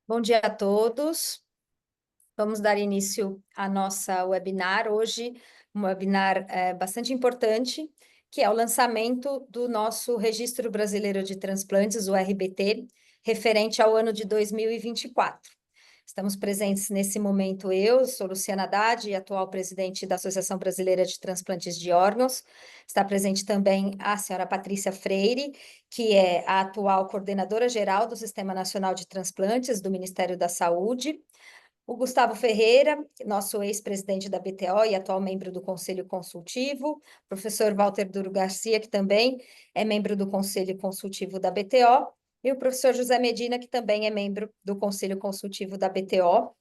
Bom dia a todos. Vamos dar início à nossa webinar hoje, um webinar bastante importante, que é o lançamento do nosso Registro Brasileiro de Transplantes, o RBT, referente ao ano de 2024. Estamos presentes nesse momento eu, sou Luciana Haddad, atual presidente da Associação Brasileira de Transplantes de Órgãos. Está presente também a senhora Patrícia Freire, que é a atual coordenadora geral do Sistema Nacional de Transplantes do Ministério da Saúde. O Gustavo Ferreira, nosso ex-presidente da BTO e atual membro do Conselho Consultivo, professor Walter Duro Garcia, que também é membro do Conselho Consultivo da BTO, e o professor José Medina, que também é membro do Conselho Consultivo da BTO.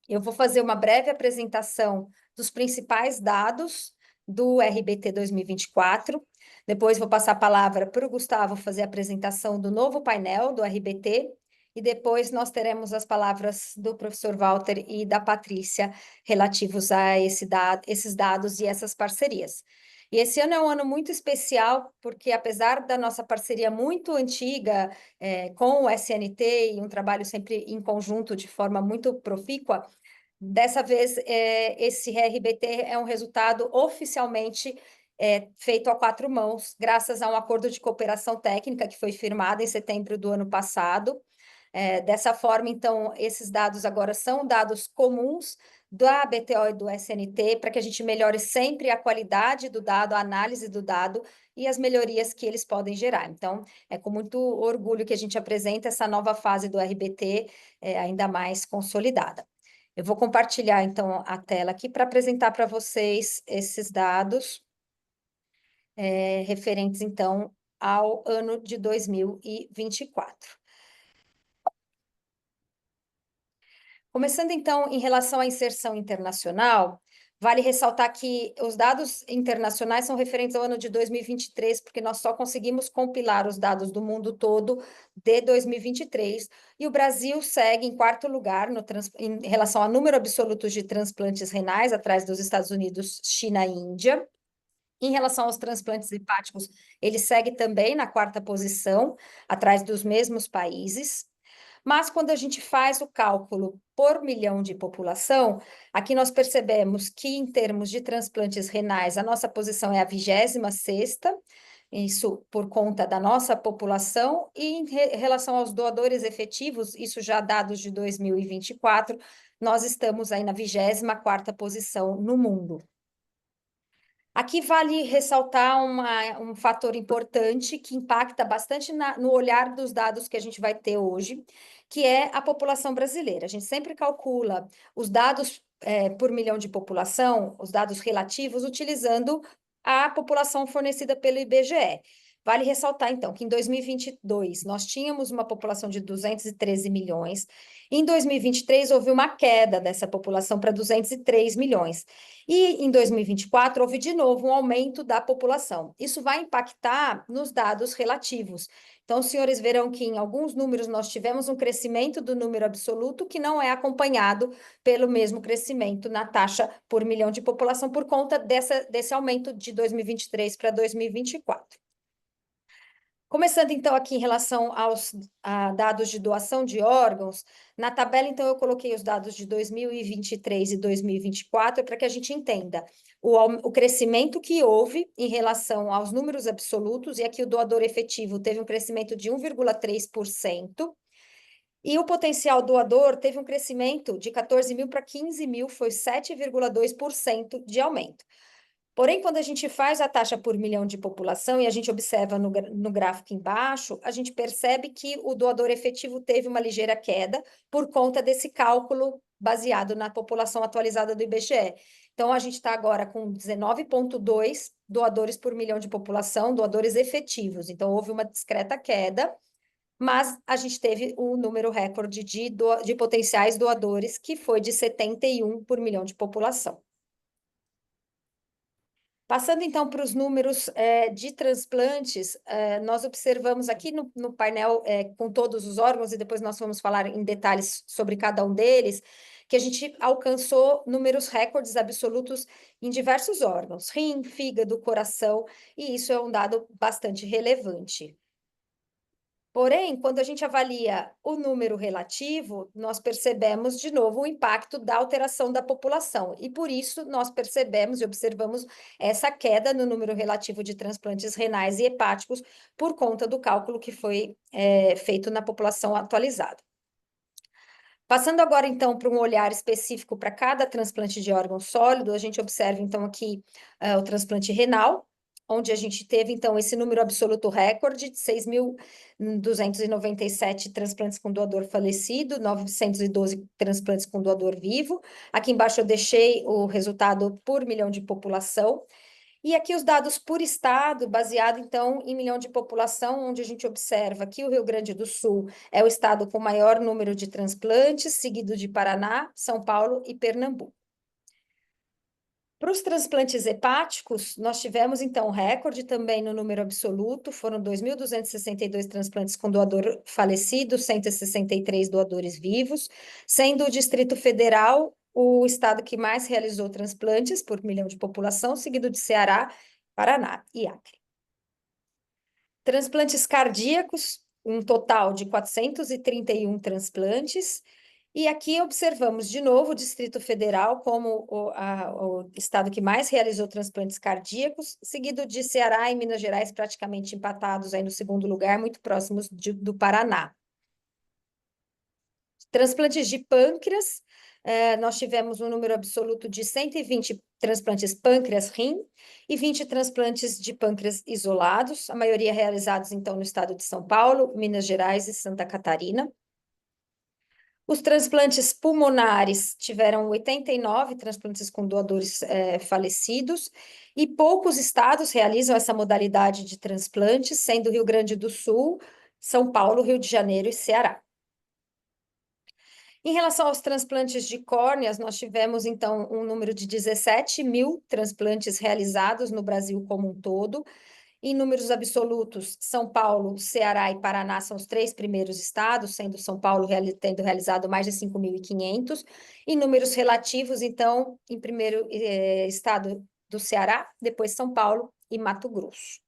Eu vou fazer uma breve apresentação dos principais dados do RBT 2024. Depois vou passar a palavra para o Gustavo fazer a apresentação do novo painel do RBT. E depois nós teremos as palavras do professor Walter e da Patrícia relativos a esses dados e essas parcerias. E esse ano é um ano muito especial, porque apesar da nossa parceria muito antiga com o SNT e um trabalho sempre em conjunto de forma muito profícua, dessa vez esse RBT é um resultado oficialmente feito a quatro mãos, graças a um acordo de cooperação técnica que foi firmado em setembro do ano passado. Dessa forma, então, esses dados agora são dados comuns da BTO e do SNT, para que a gente melhore sempre a qualidade do dado, a análise do dado e as melhorias que eles podem gerar. Então, é com muito orgulho que a gente apresenta essa nova fase do RBT, ainda mais consolidada. Eu vou compartilhar, então, a tela aqui para apresentar para vocês esses dados, referentes, então, ao ano de 2024. Começando, então, em relação à inserção internacional, vale ressaltar que os dados internacionais são referentes ao ano de 2023, porque nós só conseguimos compilar os dados do mundo todo de 2023, e o Brasil segue em quarto lugar em relação ao número absoluto de transplantes renais, atrás dos Estados Unidos, China e Índia. Em relação aos transplantes hepáticos, ele segue também na quarta posição, atrás dos mesmos países. Mas quando a gente faz o cálculo por milhão de população, aqui nós percebemos que, em termos de transplantes renais, a nossa posição é a 26ª, isso por conta da nossa população, e em relação aos doadores efetivos, isso já dados de 2024, nós estamos aí na 24ª posição no mundo. Aqui vale ressaltar um fator importante que impacta bastante no olhar dos dados que a gente vai ter hoje, que é a população brasileira. A gente sempre calcula os dados por milhão de população, os dados relativos, utilizando a população fornecida pelo IBGE. Vale ressaltar, então, que em 2022 nós tínhamos uma população de 213 milhões, em 2023 houve uma queda dessa população para 203 milhões. E em 2024 houve de novo um aumento da população. Isso vai impactar nos dados relativos. Então, os senhores verão que em alguns números nós tivemos um crescimento do número absoluto que não é acompanhado pelo mesmo crescimento na taxa por milhão de população por conta desse aumento de 2023 para 2024. Começando, então, aqui em relação aos dados de doação de órgãos, na tabela, então, eu coloquei os dados de 2023 e 2024 para que a gente entenda o crescimento que houve em relação aos números absolutos, e aqui o doador efetivo teve um crescimento de 1,3%, e o potencial doador teve um crescimento de 14 mil para 15 mil, foi 7,2% de aumento. Porém, quando a gente faz a taxa por milhão de população e a gente observa no gráfico embaixo, a gente percebe que o doador efetivo teve uma ligeira queda por conta desse cálculo baseado na população atualizada do IBGE. Então, a gente está agora com 19,2 doadores por milhão de população, doadores efetivos. Então, houve uma discreta queda, mas a gente teve o número recorde de potenciais doadores, que foi de 71 por milhão de população. Passando, então, para os números de transplantes, nós observamos aqui no painel com todos os órgãos, e depois nós vamos falar em detalhes sobre cada um deles, que a gente alcançou números recordes absolutos em diversos órgãos, rim, fígado, coração, e isso é um dado bastante relevante. Porém, quando a gente avalia o número relativo, nós percebemos de novo o impacto da alteração da população. E por isso nós percebemos e observamos essa queda no número relativo de transplantes renais e hepáticos por conta do cálculo que foi feito na população atualizada. Passando agora, então, para um olhar específico para cada transplante de órgão sólido, a gente observa, então, aqui o transplante renal, onde a gente teve, então, esse número absoluto recorde de 6.297 transplantes com doador falecido, 912 transplantes com doador vivo. Aqui embaixo eu deixei o resultado por milhão de população. E aqui os dados por estado, baseado, então, em milhão de população, onde a gente observa que o Rio Grande do Sul é o estado com maior número de transplantes, seguido de Paraná, São Paulo e Pernambuco. Para os transplantes hepáticos, nós tivemos, então, recorde também no número absoluto, foram 2.262 transplantes com doador falecido, 163 doadores vivos, sendo o Distrito Federal o estado que mais realizou transplantes por milhão de população, seguido de Ceará, Paraná e Acre. Transplantes cardíacos, um total de 431 transplantes, e aqui observamos de novo o Distrito Federal como o estado que mais realizou transplantes cardíacos, seguido de Ceará e Minas Gerais, praticamente empatados aí no segundo lugar, muito próximos do Paraná. Transplantes de pâncreas, nós tivemos um número absoluto de 120 transplantes pâncreas-rim e 20 transplantes de pâncreas isolados, a maioria realizados, então, no estado de São Paulo, Minas Gerais e Santa Catarina. Os transplantes pulmonares tiveram 89 transplantes com doadores falecidos, e poucos estados realizam essa modalidade de transplantes, sendo Rio Grande do Sul, São Paulo, Rio de Janeiro e Ceará. Em relação aos transplantes de córneas, nós tivemos, então, um número de 17 mil transplantes realizados no Brasil como um todo. Em números absolutos, São Paulo, Ceará e Paraná são os três primeiros estados, sendo São Paulo tendo realizado mais de 5.500. Em números relativos, então, em primeiro estado do Ceará, depois São Paulo e Mato Grosso.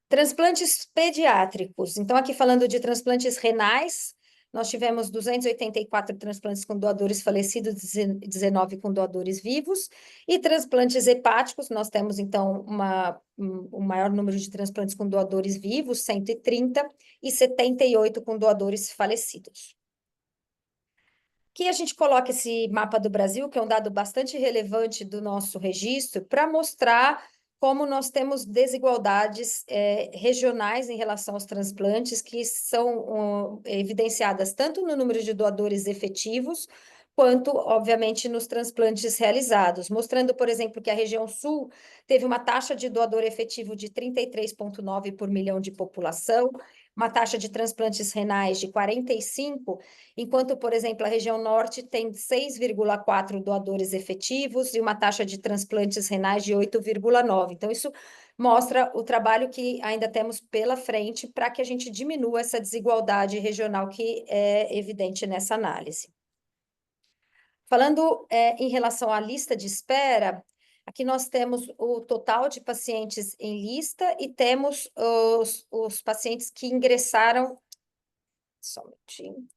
Transplantes pediátricos. Então, aqui falando de transplantes renais, nós tivemos 284 transplantes com doadores falecidos, 19 com doadores vivos. E transplantes hepáticos, nós temos, então, um maior número de transplantes com doadores vivos, 130, e 78 com doadores falecidos. Aqui a gente coloca esse mapa do Brasil, que é um dado bastante relevante do nosso registro, para mostrar como nós temos desigualdades regionais em relação aos transplantes, que são evidenciadas tanto no número de doadores efetivos, quanto, obviamente, nos transplantes realizados, mostrando, por exemplo, que a região sul teve uma taxa de doador efetivo de 33,9 por milhão de população, uma taxa de transplantes renais de 45, enquanto, por exemplo, a região norte tem 6,4 doadores efetivos e uma taxa de transplantes renais de 8,9. Então, isso mostra o trabalho que ainda temos pela frente para que a gente diminua essa desigualdade regional que é evidente nessa análise. Falando em relação à lista de espera, aqui nós temos o total de pacientes em lista e temos os pacientes que ingressaram. Só um minutinho.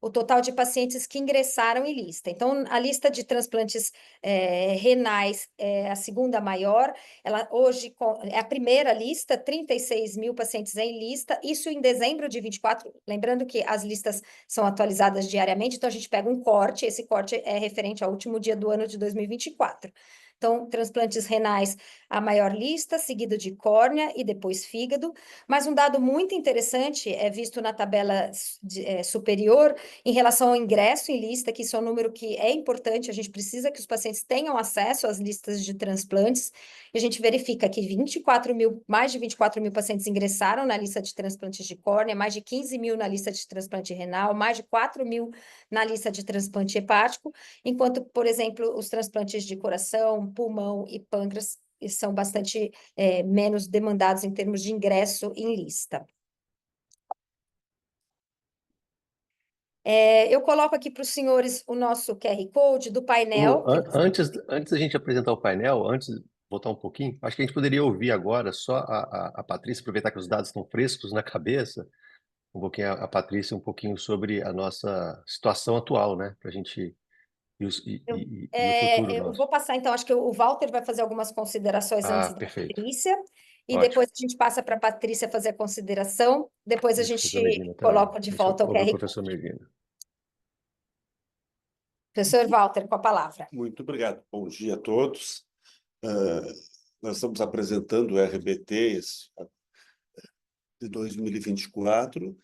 O total de pacientes que ingressaram em lista. Então, a lista de transplantes renais é a segunda maior, ela hoje é a primeira lista, 36 mil pacientes em lista, isso em dezembro de 24, lembrando que as listas são atualizadas diariamente, então a gente pega um corte, esse corte é referente ao último dia do ano de 2024. Então, transplantes renais, a maior lista, seguido de córnea e depois fígado. Mas um dado muito interessante é visto na tabela superior em relação ao ingresso em lista, que isso é um número que é importante, a gente precisa que os pacientes tenham acesso às listas de transplantes. E a gente verifica que mais de 24 mil pacientes ingressaram na lista de transplantes de córnea, mais de 15 mil na lista de transplante renal, mais de 4 mil na lista de transplante hepático, enquanto, por exemplo, os transplantes de coração, pulmão e pâncreas são bastante menos demandados em termos de ingresso em lista. Eu coloco aqui para os senhores o nosso QR Code do painel. Antes da gente apresentar o painel, antes voltar um pouquinho. Acho que a gente poderia ouvir agora só a Patrícia, aproveitar que os dados estão frescos na cabeça, um pouquinho a Patrícia, um pouquinho sobre a nossa situação atual, né? Para a gente e o futuro Eu nosso. vou passar, então, acho que o Walter vai fazer algumas considerações Ah, antes da perfeito. Patrícia, e Ótimo. depois a gente passa para a Patrícia fazer a consideração, depois a E o professor gente Medina também. coloca de A gente volta o ouve o QR professor Code. Medina. Professor Walter, com a palavra. Muito obrigado. Bom dia a todos. Nós estamos apresentando o RBT de 2024.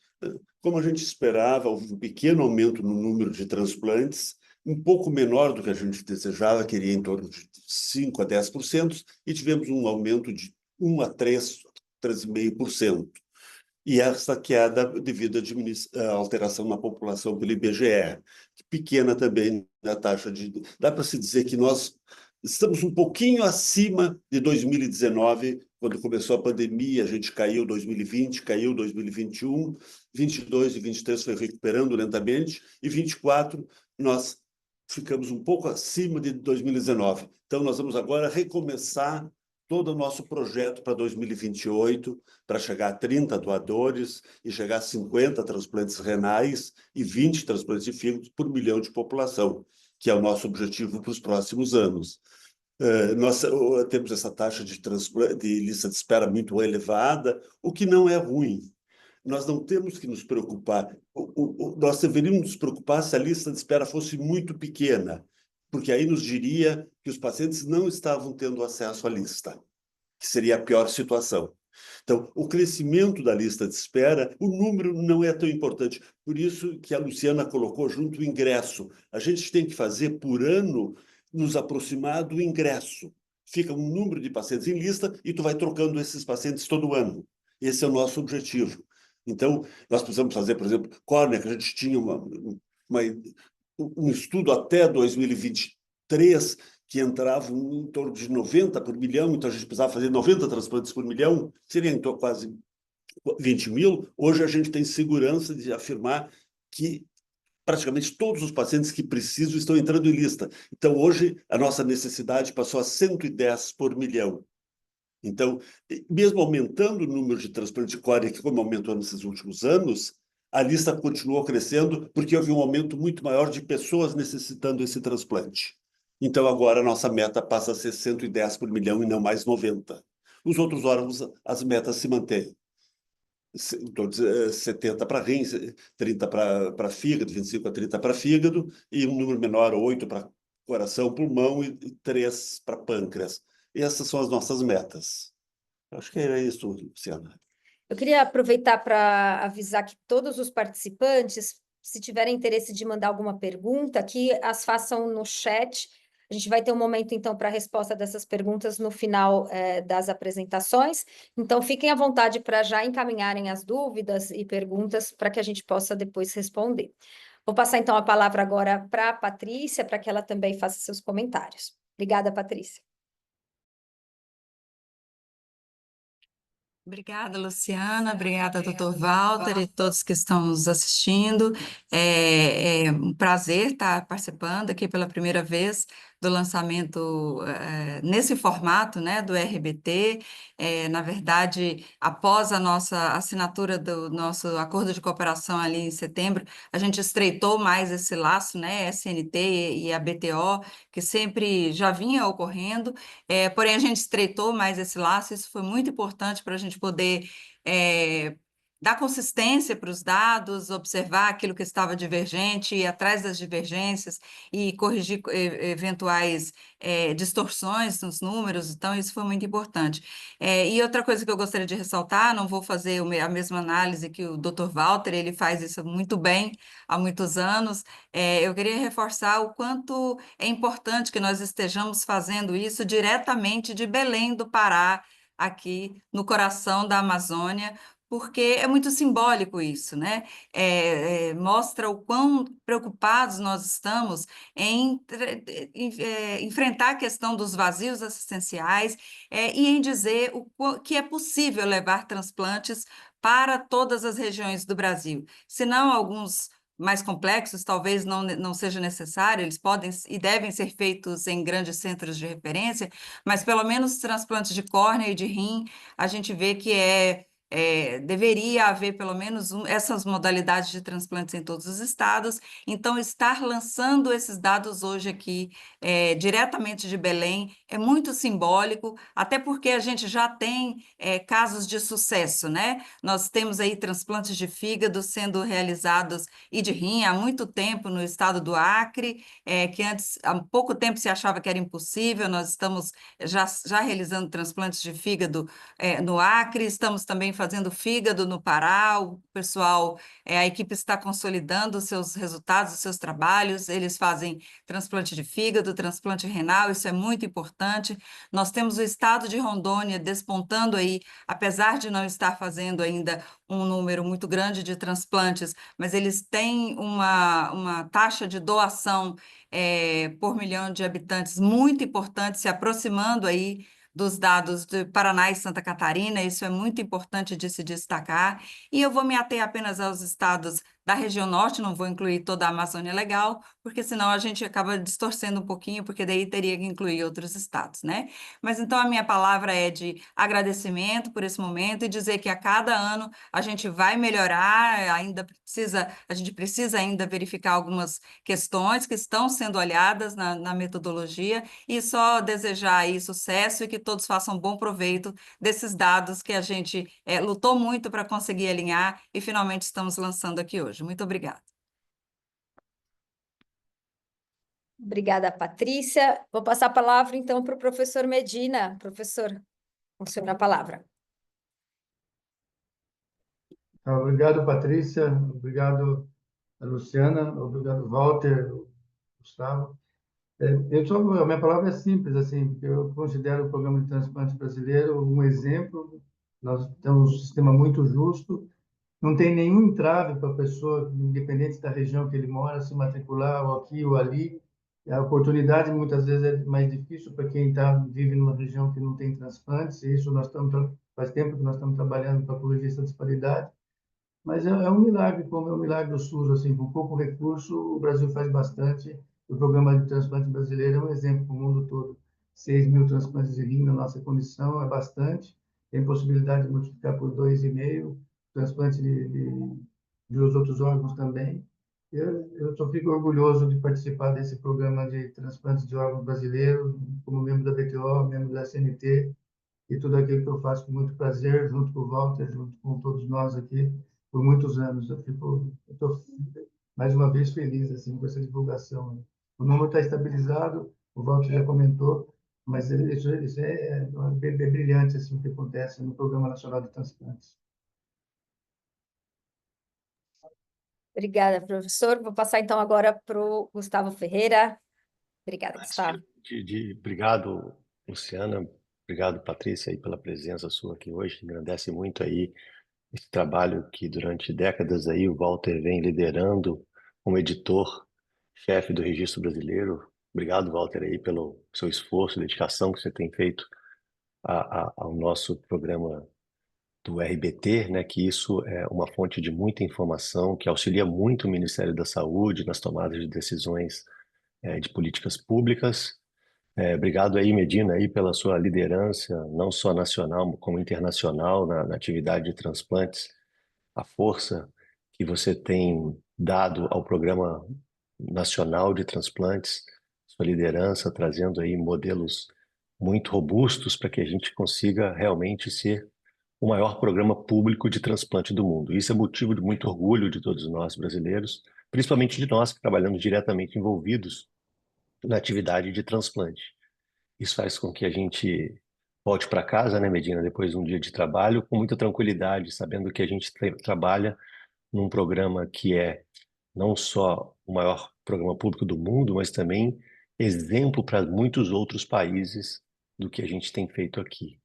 Como a gente esperava, houve um pequeno aumento no número de transplantes, um pouco menor do que a gente desejava, queria em torno de 5 a 10%, e tivemos um aumento de 1 a 3, 3,5%. E essa queda devido à alteração na população pelo IBGE, pequena também na taxa de... Dá para se dizer que nós estamos um pouquinho acima de 2019, quando começou a pandemia, a gente caiu 2020, caiu 2021, 22 e 23 foi recuperando lentamente, e 24 nós ficamos um pouco acima de 2019. Então, nós vamos agora recomeçar todo o nosso projeto para 2028, para chegar a 30 doadores e chegar a 50 transplantes renais e 20 transplantes de fígado por milhão de população, que é o nosso objetivo para os próximos anos. Nós temos essa taxa de lista de espera muito elevada, o que não é ruim. Nós não temos que nos preocupar. Nós deveríamos nos preocupar se a lista de espera fosse muito pequena, porque aí nos diria que os pacientes não estavam tendo acesso à lista, que seria a pior situação. Então, o crescimento da lista de espera, o número não é tão importante. Por isso que a Luciana colocou junto o ingresso. A gente tem que fazer, por ano, nos aproximar do ingresso. Fica um número de pacientes em lista e tu vai trocando esses pacientes todo ano. Esse é o nosso objetivo. Então, nós precisamos fazer, por exemplo, córnea, que a gente tinha um estudo até 2023 que entravam em torno de 90 por milhão, então a gente precisava fazer 90 transplantes por milhão, seria então quase 20 mil. Hoje a gente tem segurança de afirmar que praticamente todos os pacientes que precisam estão entrando em lista. Então, hoje, a nossa necessidade passou a 110 por milhão. Então, mesmo aumentando o número de transplantes de córnea, que como aumentou nesses últimos anos, a lista continuou crescendo porque houve um aumento muito maior de pessoas necessitando esse transplante. Então, agora a nossa meta passa a ser 110 por milhão e não mais 90. Os outros órgãos, as metas se mantêm. 70 para rins, 30 para fígado, 25 a 30 para fígado, e um número menor, 8 para coração, pulmão e 3 para pâncreas. E essas são as nossas metas. Acho que era isso, Luciana. Eu queria aproveitar para avisar que todos os participantes, se tiverem interesse de mandar alguma pergunta, que as façam no chat. A gente vai ter um momento, então, para a resposta dessas perguntas no final das apresentações. Então, fiquem à vontade para já encaminharem as dúvidas e perguntas para que a gente possa depois responder. Vou passar, então, a palavra agora para a Patrícia, para que ela também faça seus comentários. Obrigada, Patrícia. Obrigada, Luciana. Obrigada, doutor Walter e todos que estão nos assistindo. É um prazer estar participando aqui pela primeira vez do lançamento nesse formato, né, do RBT. Na verdade, após a nossa assinatura do nosso acordo de cooperação ali em setembro, a gente estreitou mais esse laço, né, SNT e a BTO, que sempre já vinha ocorrendo. Porém, a gente estreitou mais esse laço, isso foi muito importante para a gente poder dar consistência para os dados, observar aquilo que estava divergente, ir atrás das divergências e corrigir eventuais distorções nos números, então isso foi muito importante. E outra coisa que eu gostaria de ressaltar, não vou fazer a mesma análise que o Dr. Walter, ele faz isso muito bem há muitos anos, eu queria reforçar o quanto é importante que nós estejamos fazendo isso diretamente de Belém do Pará, aqui no coração da Amazônia, porque é muito simbólico isso, né? Mostra o quão preocupados nós estamos em enfrentar a questão dos vazios assistenciais e em dizer que é possível levar transplantes para todas as regiões do Brasil. Se não alguns mais complexos, talvez não seja necessário, eles podem e devem ser feitos em grandes centros de referência, mas pelo menos transplantes de córnea e de rim, a gente vê que deveria haver pelo menos essas modalidades de transplantes em todos os estados. Então, estar lançando esses dados hoje aqui, diretamente de Belém, é muito simbólico, até porque a gente já tem casos de sucesso, né? Nós temos aí transplantes de fígado sendo realizados e de rim há muito tempo no estado do Acre, que antes, há pouco tempo, se achava que era impossível. Nós estamos já realizando transplantes de fígado no Acre, estamos também fazendo fígado no Pará. O pessoal, a equipe está consolidando os seus resultados, os seus trabalhos. Eles fazem transplante de fígado, transplante renal, isso é muito importante. Nós temos o estado de Rondônia despontando aí, apesar de não estar fazendo ainda um número muito grande de transplantes, mas eles têm uma taxa de doação por milhão de habitantes muito importante, se aproximando aí dos dados de Paraná e Santa Catarina. Isso é muito importante de se destacar. E eu vou me ater apenas aos estados da região norte, não vou incluir toda a Amazônia Legal, porque senão a gente acaba distorcendo um pouquinho, porque daí teria que incluir outros estados, né? Mas então a minha palavra é de agradecimento por esse momento e dizer que a cada ano a gente vai melhorar, a gente precisa ainda verificar algumas questões que estão sendo olhadas na metodologia, e só desejar aí sucesso e que todos façam bom proveito desses dados que a gente lutou muito para conseguir alinhar e finalmente estamos lançando aqui hoje. Muito obrigada. Obrigada, Patrícia. Vou passar a palavra, então, para o professor Medina. Professor, com o senhor na palavra. Obrigado, Patrícia. Obrigado, Luciana. Obrigado, Walter, Gustavo. A minha palavra é simples, assim, porque eu considero o programa de transplante brasileiro um exemplo. Nós temos um sistema muito justo, não tem nenhum entrave para a pessoa, independente da região que ele mora, se matricular ou aqui ou ali. A oportunidade muitas vezes é mais difícil para quem vive numa região que não tem transplantes, e isso faz tempo que nós estamos trabalhando para corrigir essa disparidade. Mas é um milagre, como é um milagre do SUS, assim, com pouco recurso, o Brasil faz bastante. O programa de transplante brasileiro é um exemplo para o mundo todo. 6.000 transplantes de rim na nossa condição é bastante. Tem possibilidade de multiplicar por 2,5, transplante de os outros órgãos também. Eu só fico orgulhoso de participar desse programa de transplantes de órgãos brasileiro, como membro da BTO, membro da SNT, e tudo aquilo que eu faço com muito prazer, junto com o Walter, junto com todos nós aqui, por muitos anos. Eu estou, mais uma vez, feliz assim, com essa divulgação. O número está estabilizado, o Walter já comentou, mas isso é brilhante assim, o que acontece no Programa Nacional de Transplantes. Obrigada, professor. Vou passar, então, agora para o Gustavo Ferreira. Obrigada, Gustavo. Obrigado, Luciana. Obrigado, Patrícia, aí, pela presença sua aqui hoje. Engrandece muito aí esse trabalho que durante décadas aí o Walter vem liderando como editor-chefe do Registro Brasileiro. Obrigado, Walter, aí pelo seu esforço, dedicação que você tem feito ao nosso programa do RBT, né, que isso é uma fonte de muita informação que auxilia muito o Ministério da Saúde nas tomadas de decisões de políticas públicas. Obrigado aí, Medina, aí pela sua liderança, não só nacional, como internacional, na atividade de transplantes, a força que você tem dado ao Programa Nacional de Transplantes, sua liderança, trazendo aí modelos muito robustos para que a gente consiga realmente ser o maior programa público de transplante do mundo. Isso é motivo de muito orgulho de todos nós brasileiros, principalmente de nós que trabalhamos diretamente envolvidos na atividade de transplante. Isso faz com que a gente volte para casa, né, Medina, depois de um dia de trabalho, com muita tranquilidade, sabendo que a gente trabalha num programa que é não só o maior programa público do mundo, mas também exemplo para muitos outros países do que a gente tem feito aqui.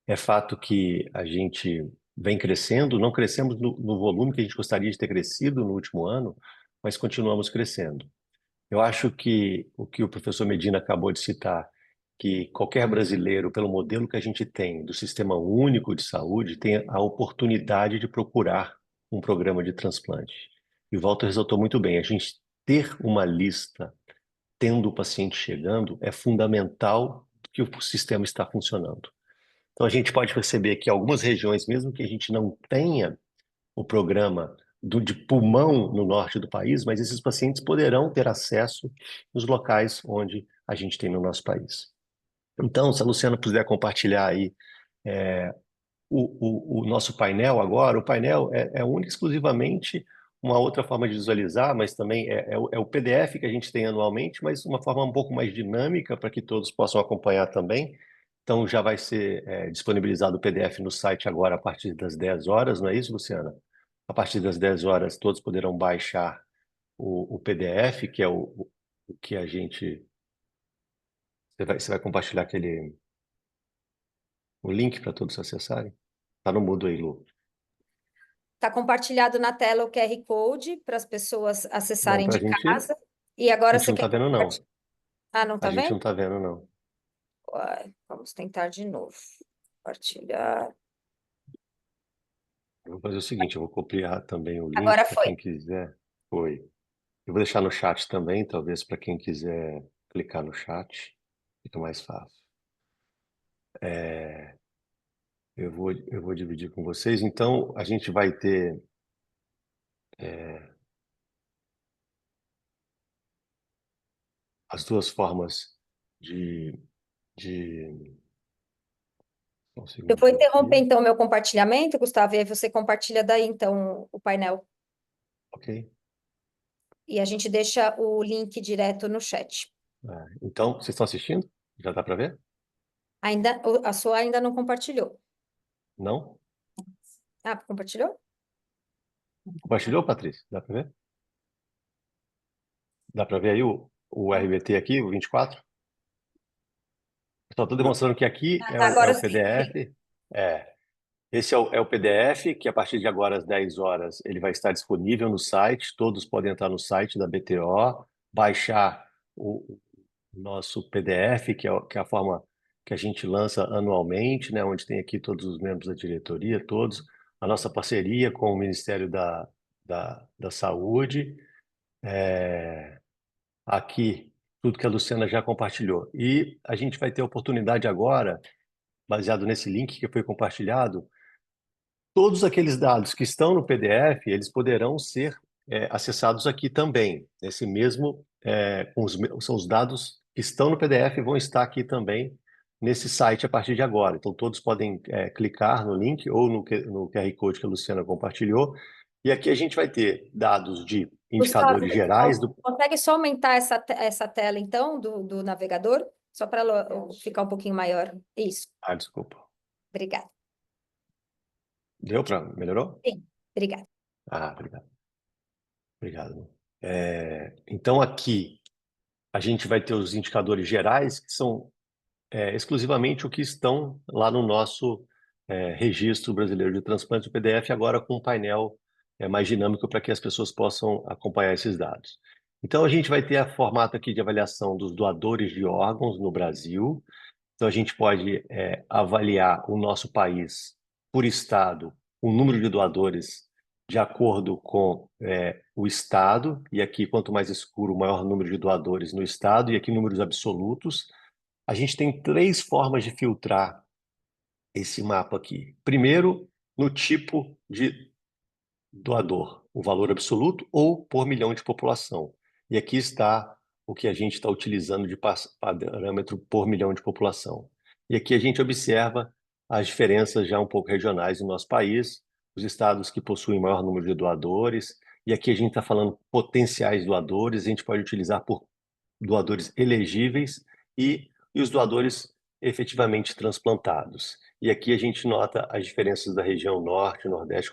É fato que a gente vem crescendo, não crescemos no volume que a gente gostaria de ter crescido no último ano, mas continuamos crescendo. Eu acho que o professor Medina acabou de citar, que qualquer brasileiro, pelo modelo que a gente tem do Sistema Único de Saúde, tem a oportunidade de procurar um programa de transplante. E o Walter ressaltou muito bem, a gente ter uma lista tendo o paciente chegando é fundamental que o sistema está funcionando. Então, a gente pode perceber que algumas regiões, mesmo que a gente não tenha o programa de pulmão no norte do país, mas esses pacientes poderão ter acesso nos locais onde a gente tem no nosso país. Então, se a Luciana puder compartilhar aí o nosso painel agora, o painel é único exclusivamente uma outra forma de visualizar, mas também é o PDF que a gente tem anualmente, mas uma forma um pouco mais dinâmica para que todos possam acompanhar também. Então, já vai ser disponibilizado o PDF no site agora a partir das 10 horas, não é isso, Luciana? A partir das 10 horas, todos poderão baixar o PDF, que é o que a gente... Você vai compartilhar o link para todos acessarem? Tá no mudo aí, Lu. Está compartilhado na tela o QR Code para as pessoas Não, acessarem para de casa. E a agora gente você não quer está vendo, não. compartilhar? Ah, não A está gente vendo? não está vendo, não. Uai, vamos tentar de novo. Compartilhar. Eu vou fazer o seguinte, eu vou copiar também o link Agora para foi. quem quiser. Foi. Eu vou deixar no chat também, talvez para quem quiser clicar no chat, fica mais fácil. Eu vou dividir com vocês. Então, a gente vai ter as duas formas de... Só um Eu vou segundinho interromper, aqui. então, meu compartilhamento, Gustavo, e aí você compartilha daí, então, o painel. Ok. E a gente deixa o link direto no chat. Então, vocês estão assistindo? Já dá para ver? A sua ainda não compartilhou. Não? Ah, compartilhou? Compartilhou, Patrícia? Dá para ver? Dá para ver aí o RBT aqui, o 24? Só estou demonstrando que aqui é Agora o sim. PDF. Esse é o PDF, que a partir de agora, às 10 horas, ele vai estar disponível no site. Todos podem entrar no site da BTO, baixar o nosso PDF, que é a forma que a gente lança anualmente, né, onde tem aqui todos os membros da diretoria, todos, a nossa parceria com o Ministério da Saúde. Aqui, tudo que a Luciana já compartilhou. E a gente vai ter a oportunidade agora, baseado nesse link que foi compartilhado, todos aqueles dados que estão no PDF, eles poderão ser acessados aqui também. Esse mesmo, são os dados que estão no PDF e vão estar aqui também nesse site a partir de agora. Então, todos podem clicar no link ou no QR Code que a Luciana compartilhou. E aqui a gente vai ter dados de Gustavo, indicadores gerais do... consegue só aumentar essa tela, então, do navegador? Só para ela ficar um pouquinho maior. Isso, Ah, desculpa. obrigada. Deu para... Melhorou? Sim, obrigada. Ah, obrigado. Obrigado. Então, aqui a gente vai ter os indicadores gerais, que são exclusivamente o que estão lá no nosso Registro Brasileiro de Transplante, o PDF, agora com um painel mais dinâmico para que as pessoas possam acompanhar esses dados. Então, a gente vai ter a formato aqui de avaliação dos doadores de órgãos no Brasil. Então, a gente pode avaliar o nosso país por estado, o número de doadores de acordo com o estado, e aqui, quanto mais escuro, maior número de doadores no estado, e aqui números absolutos. A gente tem 3 formas de filtrar esse mapa aqui. Primeiro, no tipo de doador, o valor absoluto ou por milhão de população. E aqui está o que a gente está utilizando de parâmetro por milhão de população. E aqui a gente observa as diferenças já um pouco regionais no nosso país, os estados que possuem maior número de doadores, e aqui a gente está falando potenciais doadores, a gente pode utilizar por doadores elegíveis e os doadores efetivamente transplantados. E aqui a gente nota as diferenças da região norte, nordeste,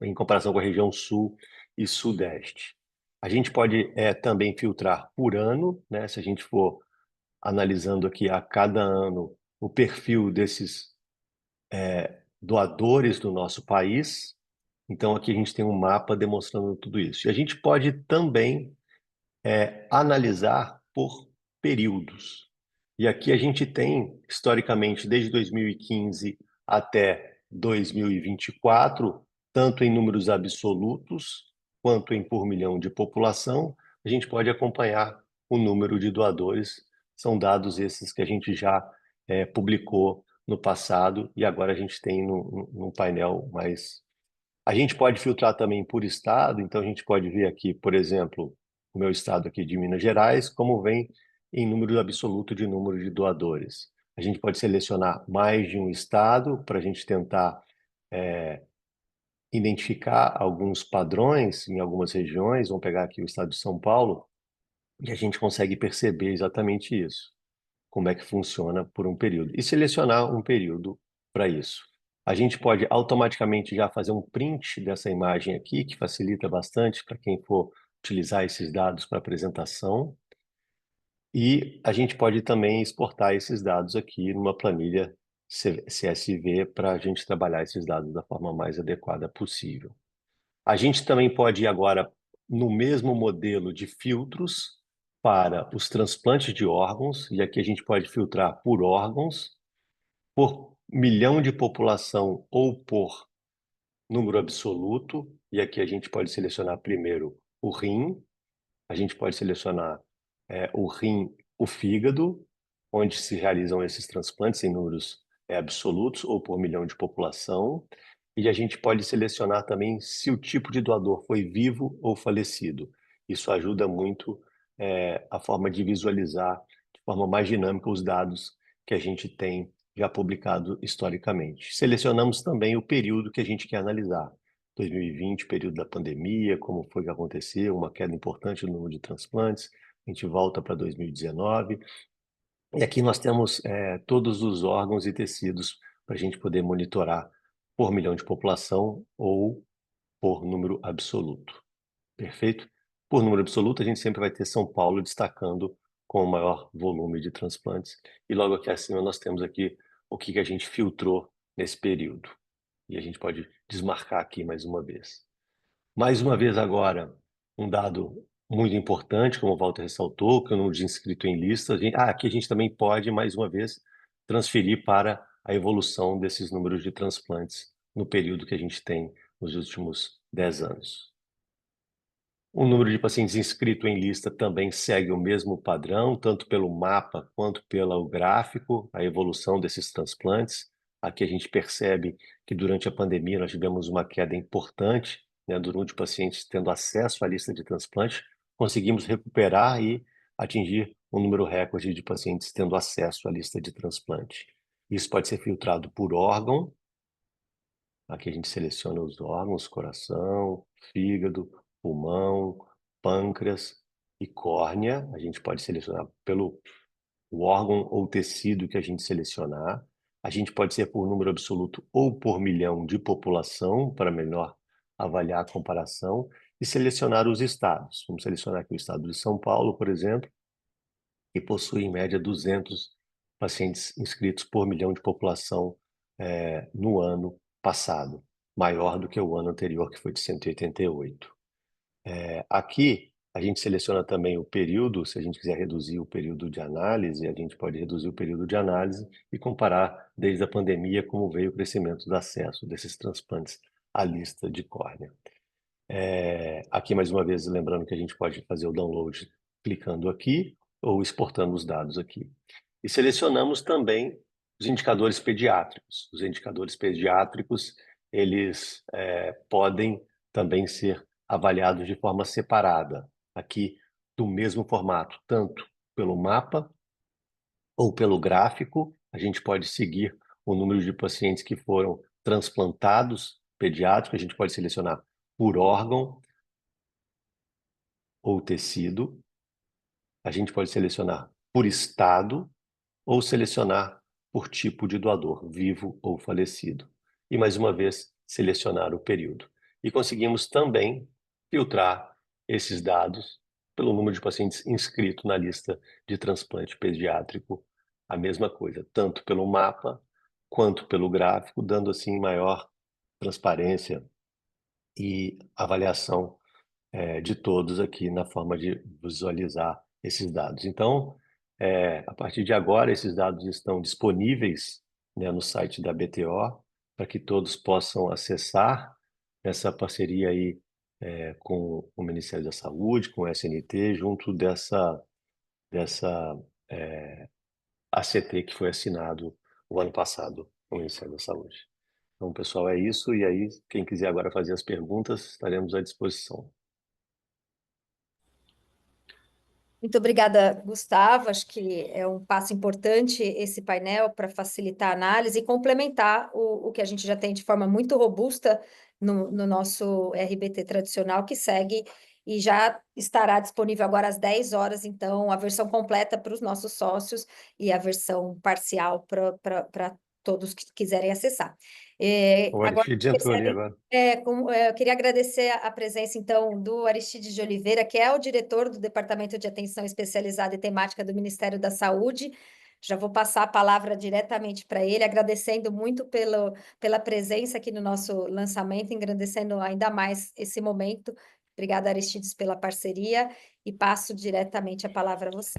em comparação com a região sul e sudeste. A gente pode também filtrar por ano, né? Se a gente for analisando aqui a cada ano o perfil desses doadores do nosso país. Então, aqui a gente tem um mapa demonstrando tudo isso. E a gente pode também analisar por períodos. E aqui a gente tem, historicamente, desde 2015 até 2024, tanto em números absolutos quanto em por milhão de população, a gente pode acompanhar o número de doadores. São dados esses que a gente já publicou no passado e agora a gente tem num painel mais... A gente pode filtrar também por estado, então a gente pode ver aqui, por exemplo, o meu estado aqui de Minas Gerais, como vem em número absoluto de número de doadores. A gente pode selecionar mais de um estado para a gente tentar identificar alguns padrões em algumas regiões. Vamos pegar aqui o estado de São Paulo, e a gente consegue perceber exatamente isso, como é que funciona por um período, e selecionar um período para isso. A gente pode automaticamente já fazer um print dessa imagem aqui, que facilita bastante para quem for utilizar esses dados para apresentação. E a gente pode também exportar esses dados aqui numa planilha CSV para a gente trabalhar esses dados da forma mais adequada possível. A gente também pode ir agora no mesmo modelo de filtros para os transplantes de órgãos, e aqui a gente pode filtrar por órgãos, por milhão de população ou por número absoluto, e aqui a gente pode selecionar primeiro o rim, a gente pode selecionar o rim, o fígado, onde se realizam esses transplantes em números absolutos ou por milhão de população, e a gente pode selecionar também se o tipo de doador foi vivo ou falecido. Isso ajuda muito a forma de visualizar de forma mais dinâmica os dados que a gente tem já publicado historicamente. Selecionamos também o período que a gente quer analisar. 2020, período da pandemia, como foi que aconteceu, uma queda importante no número de transplantes. A gente volta para 2019. E aqui nós temos todos os órgãos e tecidos para a gente poder monitorar por milhão de população ou por número absoluto. Perfeito? Por número absoluto, a gente sempre vai ter São Paulo destacando com o maior volume de transplantes. E logo aqui acima nós temos aqui o que a gente filtrou nesse período. E a gente pode desmarcar aqui mais uma vez. Mais uma vez agora, um dado muito importante, como o Walter ressaltou, que é o número de inscrito em lista. Aqui a gente também pode, mais uma vez, transferir para a evolução desses números de transplantes no período que a gente tem nos últimos 10 anos. O número de pacientes inscritos em lista também segue o mesmo padrão, tanto pelo mapa quanto pelo gráfico, a evolução desses transplantes. Aqui a gente percebe que durante a pandemia nós tivemos uma queda importante, né, do número de pacientes tendo acesso à lista de transplante. Conseguimos recuperar e atingir um número recorde de pacientes tendo acesso à lista de transplante. Isso pode ser filtrado por órgão. Aqui a gente seleciona os órgãos: coração, fígado, pulmão, pâncreas e córnea. A gente pode selecionar pelo o órgão ou tecido que a gente selecionar. A gente pode ser por número absoluto ou por milhão de população, para melhor avaliar a comparação, e selecionar os estados. Vamos selecionar aqui o estado de São Paulo, por exemplo, que possui em média 200 pacientes inscritos por milhão de população no ano passado, maior do que o ano anterior, que foi de 188. Aqui, a gente seleciona também o período. Se a gente quiser reduzir o período de análise, a gente pode reduzir o período de análise e comparar desde a pandemia como veio o crescimento do acesso desses transplantes à lista de córnea. Aqui, mais uma vez, lembrando que a gente pode fazer o download clicando aqui ou exportando os dados aqui. E selecionamos também os indicadores pediátricos. Os indicadores pediátricos, eles podem também ser avaliados de forma separada, aqui do mesmo formato, tanto pelo mapa ou pelo gráfico. A gente pode seguir o número de pacientes que foram transplantados pediátricos. A gente pode selecionar por órgão ou tecido. A gente pode selecionar por estado ou selecionar por tipo de doador, vivo ou falecido. E, mais uma vez, selecionar o período. E conseguimos também filtrar esses dados pelo número de pacientes inscritos na lista de transplante pediátrico, a mesma coisa, tanto pelo mapa quanto pelo gráfico, dando assim maior transparência e avaliação de todos aqui na forma de visualizar esses dados. Então, a partir de agora, esses dados estão disponíveis, né, no site da BTO, para que todos possam acessar essa parceria aí com o Ministério da Saúde, com o SNT, junto dessa ACT que foi assinado o ano passado com o Ministério da Saúde. Então, pessoal, é isso. E aí, quem quiser agora fazer as perguntas, estaremos à disposição. Muito obrigada, Gustavo. Acho que é um passo importante esse painel para facilitar a análise e complementar o que a gente já tem de forma muito robusta no nosso RBT tradicional, que segue e já estará disponível agora às 10 horas, então, a versão completa para os nossos sócios e a versão parcial para todos que quiserem acessar. O Agora, Aristides entrou ali agora. eu queria agradecer a presença, então, do Aristides de Oliveira, que é o diretor do Departamento de Atenção Especializada e Temática do Ministério da Saúde. Já vou passar a palavra diretamente para ele, agradecendo muito pela presença aqui no nosso lançamento, engrandecendo ainda mais esse momento. Obrigada, Aristides, pela parceria, e passo diretamente a palavra a você.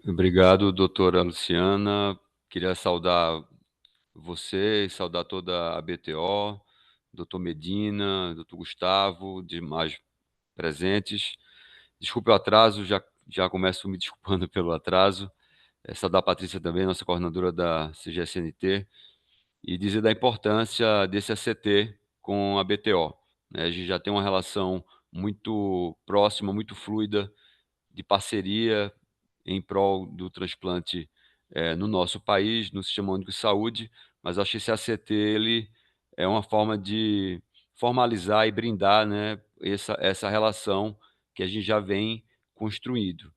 Obrigado, doutora Luciana. Queria saudar você, saudar toda a BTO, doutor Medina, doutor Gustavo, demais presentes. Desculpe o atraso, já começo me desculpando pelo atraso. Saudar a Patrícia também, nossa coordenadora da CGSNT, e dizer da importância desse ACT com a BTO. A gente já tem uma relação muito próxima, muito fluida, de parceria em prol do transplante no nosso país, no Sistema Único de Saúde, mas acho que esse ACT ele é uma forma de formalizar e brindar, né, essa relação que a gente já vem construindo.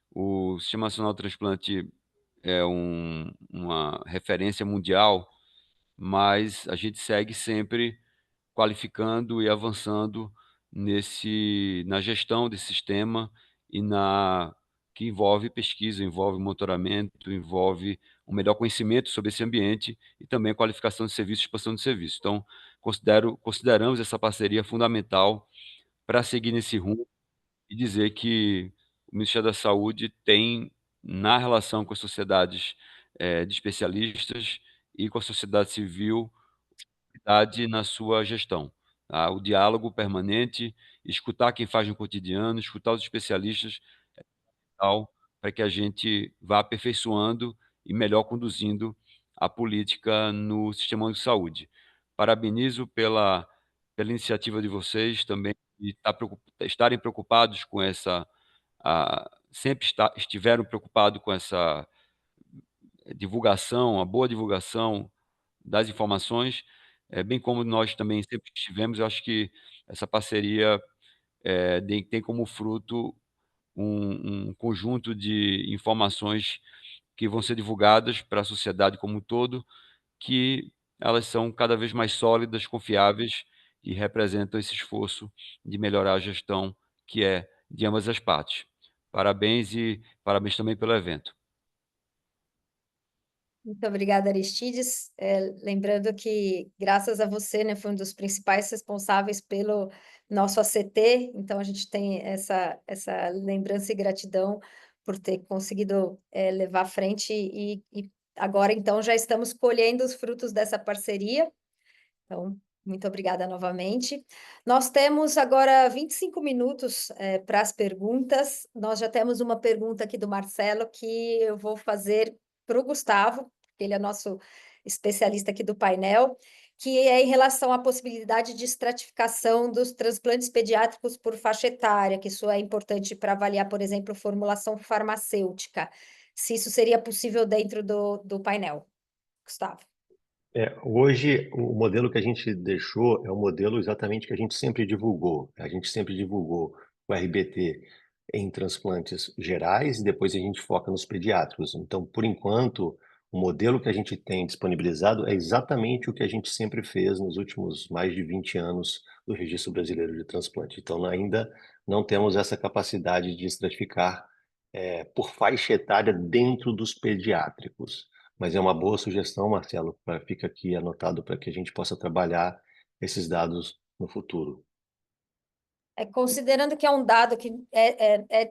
O Sistema Nacional de Transplante é uma referência mundial, mas a gente segue sempre qualificando e avançando na gestão desse sistema e que envolve pesquisa, envolve monitoramento, envolve um melhor conhecimento sobre esse ambiente e também qualificação de serviços, expansão de serviços. Então, consideramos essa parceria fundamental para seguir nesse rumo e dizer que o Ministério da Saúde tem, na relação com as sociedades de especialistas e com a sociedade civil, na sua gestão, tá? O diálogo permanente, escutar quem faz no cotidiano, escutar os especialistas, tal, para que a gente vá aperfeiçoando e melhor conduzindo a política no sistema de saúde. Parabenizo pela iniciativa de vocês também, de estarem preocupados com sempre estiveram preocupados com essa divulgação, a boa divulgação das informações, bem como nós também sempre estivemos. Eu acho que essa parceria tem como fruto um conjunto de informações que vão ser divulgadas para a sociedade como um todo, que elas são cada vez mais sólidas, confiáveis e representam esse esforço de melhorar a gestão que é de ambas as partes. Parabéns e parabéns também pelo evento. Muito obrigada, Aristides. Lembrando que, graças a você, né, foi um dos principais responsáveis pelo nosso ACT, então a gente tem essa lembrança e gratidão por ter conseguido levar à frente e agora, então, já estamos colhendo os frutos dessa parceria. Então, muito obrigada novamente. Nós temos agora 25 minutos para as perguntas. Nós já temos uma pergunta aqui do Marcelo que eu vou fazer para o Gustavo, que ele é nosso especialista aqui do painel, que é em relação à possibilidade de estratificação dos transplantes pediátricos por faixa etária, que isso é importante para avaliar, por exemplo, formulação farmacêutica. Se isso seria possível dentro do painel. Gustavo. Hoje, o modelo que a gente deixou é o modelo exatamente que a gente sempre divulgou. A gente sempre divulgou o RBT em transplantes gerais e depois a gente foca nos pediátricos. Então, por enquanto, o modelo que a gente tem disponibilizado é exatamente o que a gente sempre fez nos últimos mais de 20 anos do Registro Brasileiro de Transplante. Então, ainda não temos essa capacidade de estratificar por faixa etária dentro dos pediátricos. Mas é uma boa sugestão, Marcelo, fica aqui anotado para que a gente possa trabalhar esses dados no futuro. Considerando que é um dado que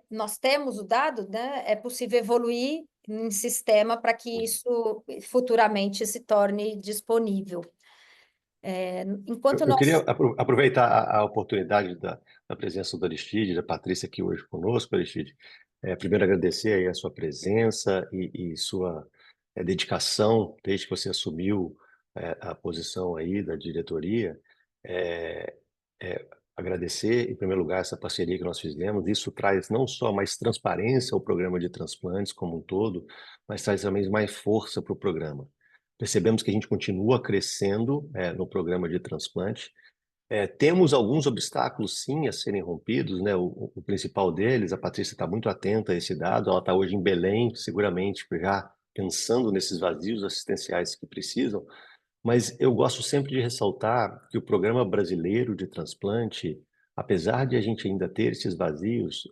nós temos o dado, né? É possível evoluir em sistema para que isso futuramente se torne disponível. Enquanto Eu queria nós... aproveitar a oportunidade da presença do Aristide, da Patrícia aqui hoje conosco, Aristide. Primeiro agradecer aí a sua presença e sua dedicação desde que você assumiu a posição aí da diretoria. É, Agradecer, em primeiro lugar, essa parceria que nós fizemos. Isso traz não só mais transparência ao programa de transplantes como um todo, mas traz também mais força para o programa. Percebemos que a gente continua crescendo no programa de transplante. Temos alguns obstáculos, sim, a serem rompidos, né? O principal deles, a Patrícia está muito atenta a esse dado, ela está hoje em Belém, seguramente já pensando nesses vazios assistenciais que precisam, mas eu gosto sempre de ressaltar que o Programa Brasileiro de Transplante, apesar de a gente ainda ter esses vazios,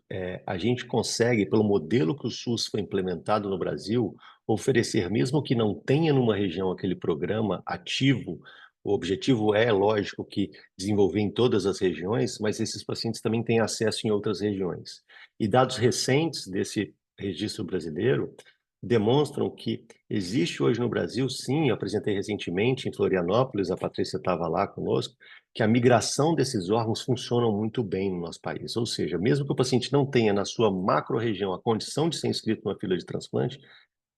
a gente consegue, pelo modelo que o SUS foi implementado no Brasil, oferecer, mesmo que não tenha numa região aquele programa ativo. O objetivo é, lógico, que desenvolver em todas as regiões, mas esses pacientes também têm acesso em outras regiões. E dados recentes desse registro brasileiro demonstram que existe hoje no Brasil, sim, eu apresentei recentemente em Florianópolis, a Patrícia estava lá conosco, que a migração desses órgãos funciona muito bem no nosso país. Ou seja, mesmo que o paciente não tenha na sua macro-região a condição de ser inscrito numa fila de transplante,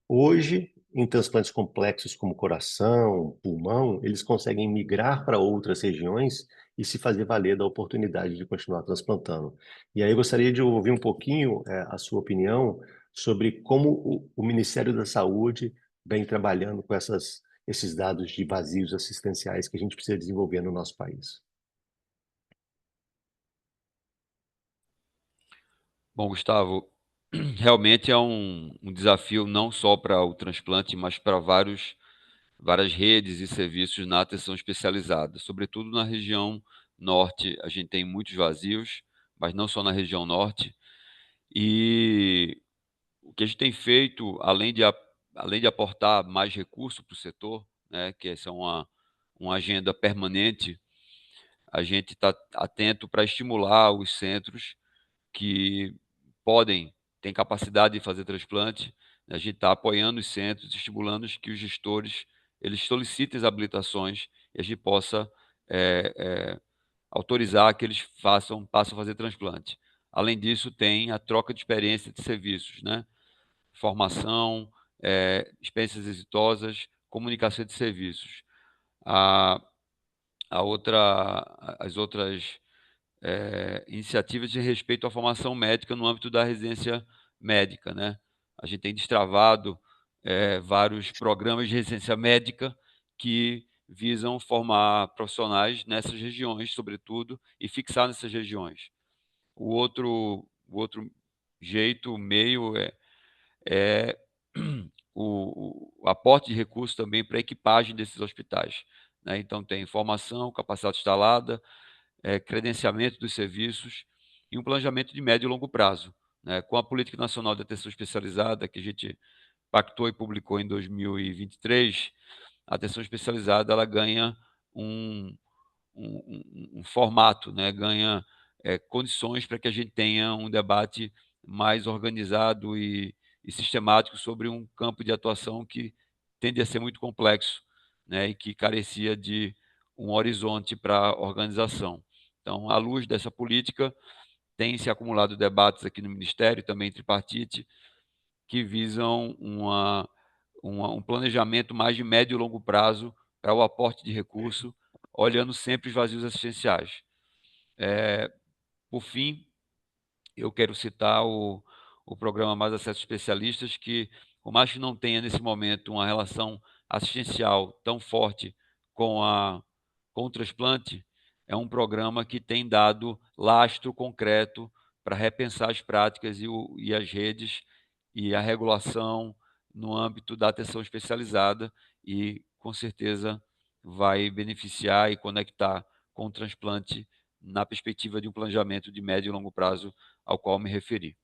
hoje, em transplantes complexos como coração, pulmão, eles conseguem migrar para outras regiões e se fazer valer da oportunidade de continuar transplantando. E aí eu gostaria de ouvir um pouquinho a sua opinião sobre como o Ministério da Saúde vem trabalhando com esses dados de vazios assistenciais que a gente precisa desenvolver no nosso país. Bom, Gustavo, realmente é um desafio não só para o transplante, mas para várias redes e serviços na atenção especializada. Sobretudo na região norte, a gente tem muitos vazios, mas não só na região norte. E o que a gente tem feito, além de aportar mais recursos para o setor, né, que essa é uma agenda permanente, a gente está atento para estimular os centros que têm capacidade de fazer transplante. A gente está apoiando os centros, estimulando que os gestores eles solicitem as habilitações e a gente possa autorizar que eles passem a fazer transplante. Além disso, tem a troca de experiência de serviços, né? Formação, experiências exitosas, comunicação de serviços. As outras iniciativas de respeito à formação médica no âmbito da residência médica, né? A gente tem destravado vários programas de residência médica que visam formar profissionais nessas regiões, sobretudo, e fixar nessas regiões. O outro jeito, meio, é o aporte de recursos também para a equipagem desses hospitais, né? Então, tem formação, capacidade instalada, credenciamento dos serviços e um planejamento de médio e longo prazo, né? Com a Política Nacional de Atenção Especializada, que a gente pactou e publicou em 2023, a atenção especializada ela ganha um formato, né? Ganha condições para que a gente tenha um debate mais organizado e sistemático sobre um campo de atuação que tende a ser muito complexo, né? E que carecia de um horizonte para a organização. Então, à luz dessa política, tem se acumulado debates aqui no Ministério, também tripartite, que visam um planejamento mais de médio e longo prazo para o aporte de recurso, olhando sempre os vazios assistenciais. Por fim, eu quero citar o programa Mais Acesso Especialistas, que, por mais que não tenha nesse momento uma relação assistencial tão forte com o transplante, é um programa que tem dado lastro concreto para repensar as práticas e as redes e a regulação no âmbito da atenção especializada e, com certeza, vai beneficiar e conectar com o transplante na perspectiva de um planejamento de médio e longo prazo ao qual me referi.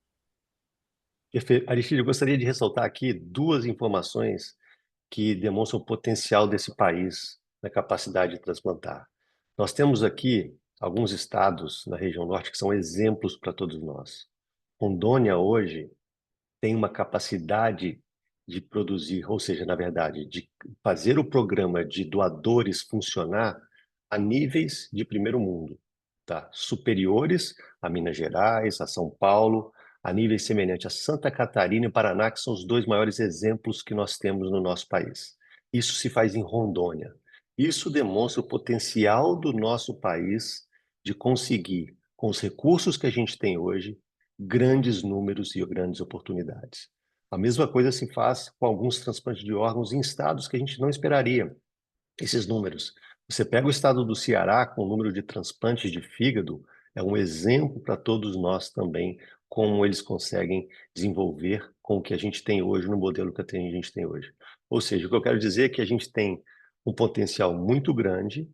Perfeito. Aristide, eu gostaria de ressaltar aqui duas informações que demonstram o potencial desse país na capacidade de transplantar. Nós temos aqui alguns estados na região norte que são exemplos para todos nós. Rondônia hoje tem uma capacidade de produzir, ou seja, na verdade, de fazer o programa de doadores funcionar a níveis de primeiro mundo, tá? Superiores a Minas Gerais, a São Paulo, a níveis semelhantes a Santa Catarina e Paraná, que são os dois maiores exemplos que nós temos no nosso país. Isso se faz em Rondônia. Isso demonstra o potencial do nosso país de conseguir, com os recursos que a gente tem hoje, grandes números e grandes oportunidades. A mesma coisa se faz com alguns transplantes de órgãos em estados que a gente não esperaria esses números. Você pega o estado do Ceará, com o número de transplantes de fígado, é um exemplo para todos nós também, como eles conseguem desenvolver com o que a gente tem hoje, no modelo que a gente tem hoje. Ou seja, o que eu quero dizer é que a gente tem um potencial muito grande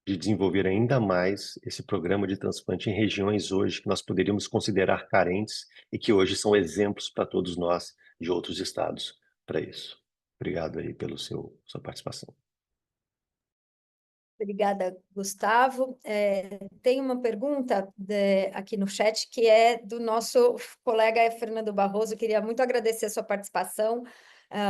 de desenvolver ainda mais esse programa de transplante em regiões hoje que nós poderíamos considerar carentes e que hoje são exemplos para todos nós de outros estados para isso. Obrigado aí pela sua participação. Obrigada, Gustavo. Tem uma pergunta aqui no chat que é do nosso colega Fernando Barroso. Eu queria muito agradecer a sua participação.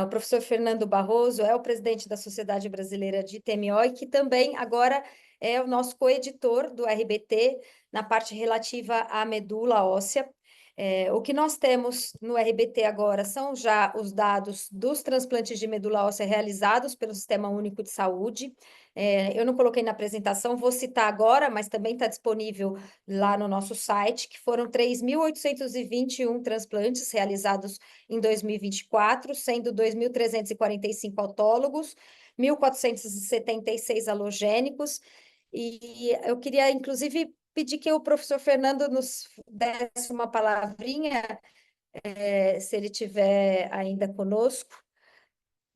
O professor Fernando Barroso é o presidente da Sociedade Brasileira de TMO e que também agora é o nosso coeditor do RBT na parte relativa à medula óssea. O que nós temos no RBT agora são já os dados dos transplantes de medula óssea realizados pelo Sistema Único de Saúde. Eu não coloquei na apresentação, vou citar agora, mas também está disponível lá no nosso site, que foram 3.821 transplantes realizados em 2024, sendo 2.345 autólogos, 1.476 halogênicos, e eu queria, inclusive, pedir que o professor Fernando nos desse uma palavrinha, se ele estiver ainda conosco,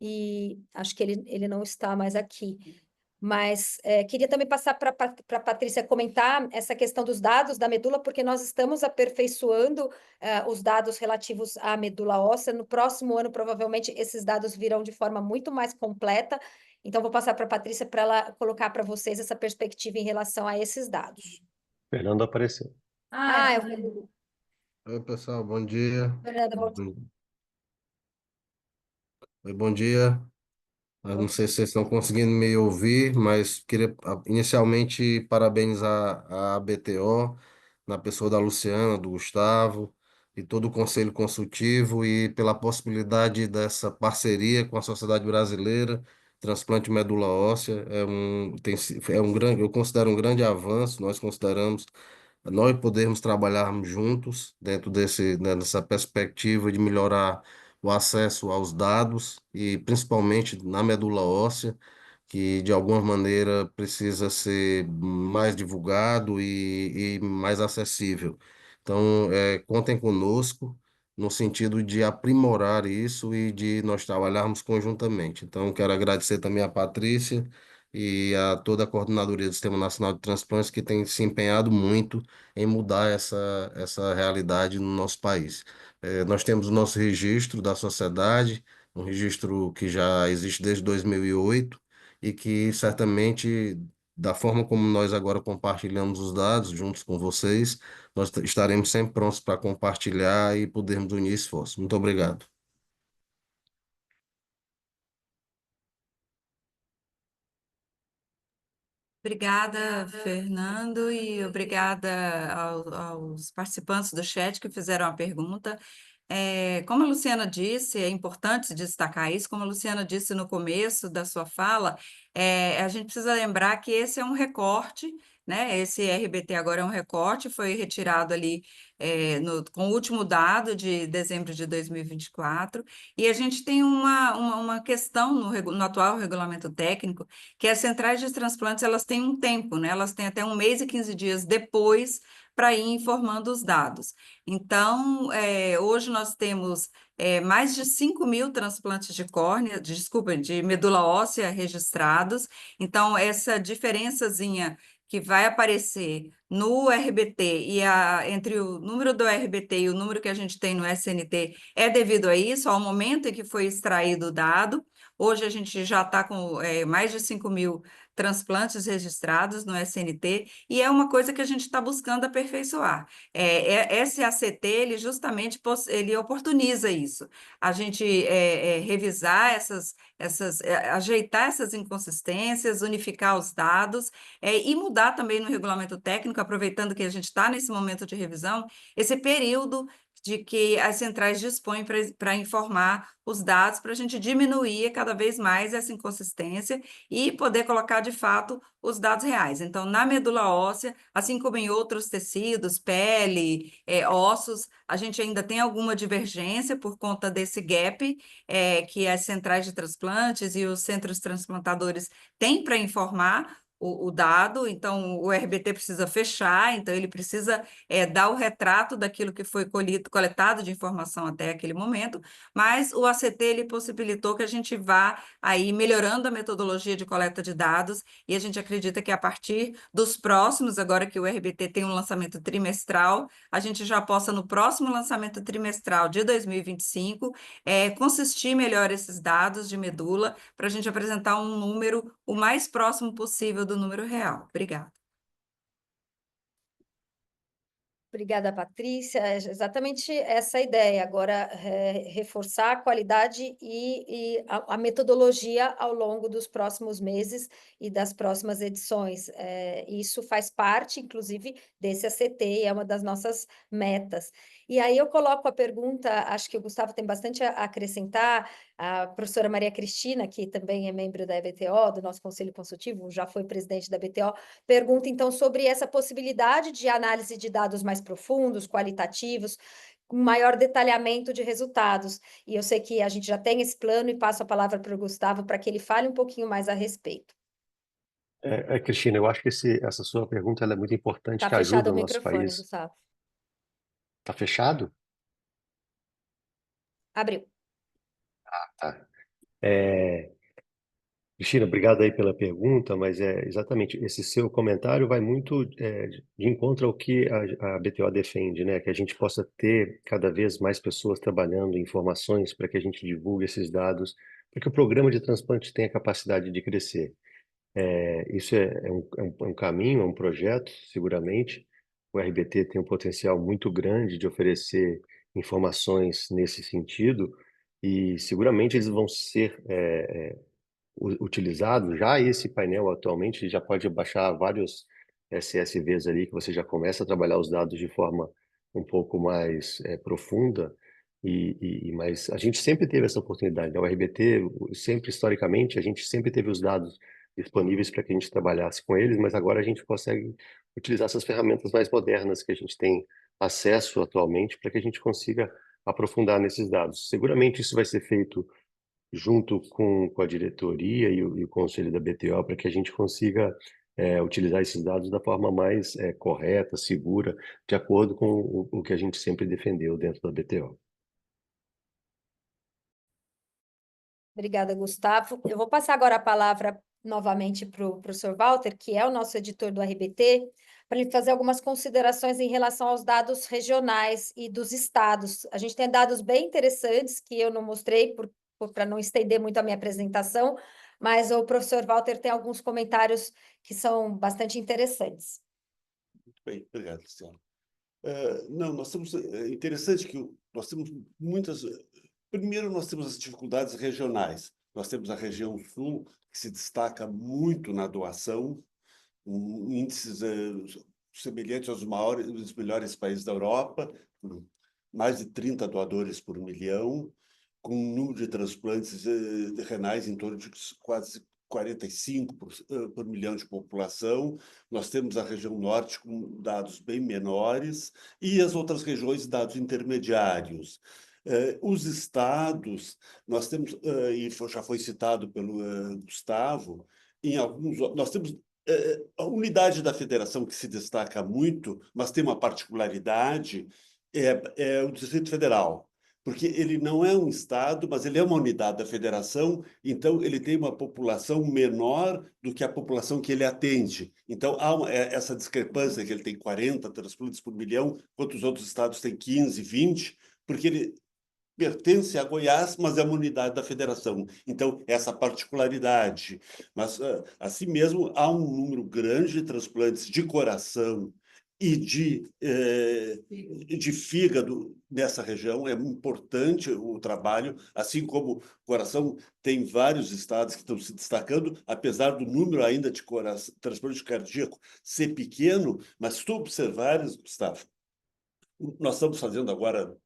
e acho que ele não está mais aqui. Mas queria também passar para a Patrícia comentar essa questão dos dados da medula, porque nós estamos aperfeiçoando os dados relativos à medula óssea. No próximo ano, provavelmente, esses dados virão de forma muito mais completa. Então, vou passar para a Patrícia para ela colocar para vocês essa perspectiva em relação a esses dados. Fernando apareceu. Oi, pessoal, bom dia. Fernanda, Bom dia. Eu não sei se vocês estão conseguindo me ouvir, mas queria inicialmente parabenizar a BTO, na pessoa da Luciana, do Gustavo e todo o Conselho Consultivo e pela possibilidade dessa parceria com a Sociedade Brasileira Transplante Medula Óssea. É um grande, eu considero um grande avanço, nós consideramos nós podermos trabalharmos juntos dessa perspectiva de melhorar o acesso aos dados e principalmente na medula óssea, que de alguma maneira precisa ser mais divulgado e mais acessível. Então, contem conosco no sentido de aprimorar isso e de nós trabalharmos conjuntamente. Então, quero agradecer também a Patrícia e a toda a Coordenadoria do Sistema Nacional de Transplantes que tem se empenhado muito em mudar essa realidade no nosso país. Nós temos o nosso registro da sociedade, um registro que já existe desde 2008 e que certamente, da forma como nós agora compartilhamos os dados juntos com vocês, nós estaremos sempre prontos para compartilhar e podermos unir esforços. Muito obrigado. Obrigada, Fernando, e obrigada aos participantes do chat que fizeram a pergunta. Como a Luciana disse, é importante destacar isso, como a Luciana disse no começo da sua fala, a gente precisa lembrar que esse é um recorte, né? Esse RBT agora é um recorte, foi retirado ali com o último dado de dezembro de 2024, e a gente tem uma questão no atual regulamento técnico, que as centrais de transplantes elas têm um tempo, né? Elas têm até 1 mês e 15 dias depois para ir informando os dados. Então, hoje nós temos mais de 5.000 transplantes de córnea, de medula óssea registrados. Então, essa diferençazinha que vai aparecer no RBT entre o número do RBT e o número que a gente tem no SNT é devido a isso, ao momento em que foi extraído o dado. Hoje a gente já está com mais de 5.000 transplantes registrados no SNT, e é uma coisa que a gente está buscando aperfeiçoar. Esse ACT, ele justamente ele oportuniza isso. A gente revisar ajeitar essas inconsistências, unificar os dados, e mudar também no regulamento técnico, aproveitando que a gente está nesse momento de revisão, esse período de que as centrais dispõem para informar os dados, para a gente diminuir cada vez mais essa inconsistência e poder colocar, de fato, os dados reais. Então, na medula óssea, assim como em outros tecidos, pele, ossos, a gente ainda tem alguma divergência por conta desse gap que as centrais de transplantes e os centros transplantadores têm para informar o dado. Então, o RBT precisa fechar, então ele precisa dar o retrato daquilo que foi coletado de informação até aquele momento, mas o ACT ele possibilitou que a gente vá aí melhorando a metodologia de coleta de dados, e a gente acredita que a partir dos próximos, agora que o RBT tem um lançamento trimestral, a gente já possa, no próximo lançamento trimestral de 2025, consistir melhor esses dados de medula, para a gente apresentar um número o mais próximo possível do número real. Obrigada. Obrigada, Patrícia. É exatamente essa a ideia. Agora, reforçar a qualidade e a metodologia ao longo dos próximos meses e das próximas edições. Isso faz parte, inclusive, desse ACT, e é uma das nossas metas. E aí eu coloco a pergunta, acho que o Gustavo tem bastante a acrescentar, a professora Maria Cristina, que também é membro da EBTO, do nosso Conselho Consultivo, já foi presidente da BTO, pergunta, então, sobre essa possibilidade de análise de dados mais profundos, qualitativos, com maior detalhamento de resultados. E eu sei que a gente já tem esse plano, e passo a palavra para o Gustavo para que ele fale um pouquinho mais a respeito. Cristina, eu acho que essa sua pergunta ela é muito importante, Está que fechado ajuda o o nosso microfone, país. Gustavo. Está fechado? Abriu. Tá. Cristina, obrigado aí pela pergunta, mas exatamente esse seu comentário vai muito de encontro ao que a BTO defende, né? Que a gente possa ter cada vez mais pessoas trabalhando em informações para que a gente divulgue esses dados, para que o programa de transplante tenha capacidade de crescer. Isso é um caminho, é um projeto, seguramente. O RBT tem um potencial muito grande de oferecer informações nesse sentido, e seguramente eles vão ser utilizado. Já esse painel atualmente já pode baixar vários CSVs ali, que você já começa a trabalhar os dados de forma um pouco mais profunda, mas a gente sempre teve essa oportunidade, né? O RBT, sempre historicamente, a gente sempre teve os dados disponíveis para que a gente trabalhasse com eles, mas agora a gente consegue utilizar essas ferramentas mais modernas que a gente tem acesso atualmente para que a gente consiga aprofundar nesses dados. Seguramente isso vai ser feito junto com a diretoria e o conselho da BTO, para que a gente consiga utilizar esses dados da forma mais correta, segura, de acordo com o que a gente sempre defendeu dentro da BTO. Obrigada, Gustavo. Eu vou passar agora a palavra novamente para o professor Walter, que é o nosso editor do RBT, para ele fazer algumas considerações em relação aos dados regionais e dos estados. A gente tem dados bem interessantes que eu não mostrei para não estender muito a minha apresentação, mas o professor Walter tem alguns comentários que são bastante interessantes. Muito bem, obrigado, Luciano. Não, nós temos, interessante que nós temos muitas. Primeiro, nós temos as dificuldades regionais. Nós temos a região sul, que se destaca muito na doação, com índices semelhantes aos dos melhores países da Europa, mais de 30 doadores por milhão, com um número de transplantes renais em torno de quase 45 por milhão de população. Nós temos a região norte com dados bem menores e as outras regiões dados intermediários. Os estados, nós temos, e já foi citado pelo Gustavo, em alguns, nós temos a unidade da federação que se destaca muito, mas tem uma particularidade, é o Distrito Federal, porque ele não é um estado, mas ele é uma unidade da federação, então ele tem uma população menor do que a população que ele atende. Então há essa discrepância, que ele tem 40 transplantes por milhão, enquanto os outros estados têm 15, 20, porque pertence a Goiás, mas é uma unidade da federação. Então, essa particularidade. Mas, assim mesmo, há um número grande de transplantes de coração e de fígado nessa região. É importante o trabalho, assim como o coração tem vários estados que estão se destacando, apesar do número ainda de transplante cardíaco ser pequeno, mas se tu observares, Gustavo, nós estamos fazendo agora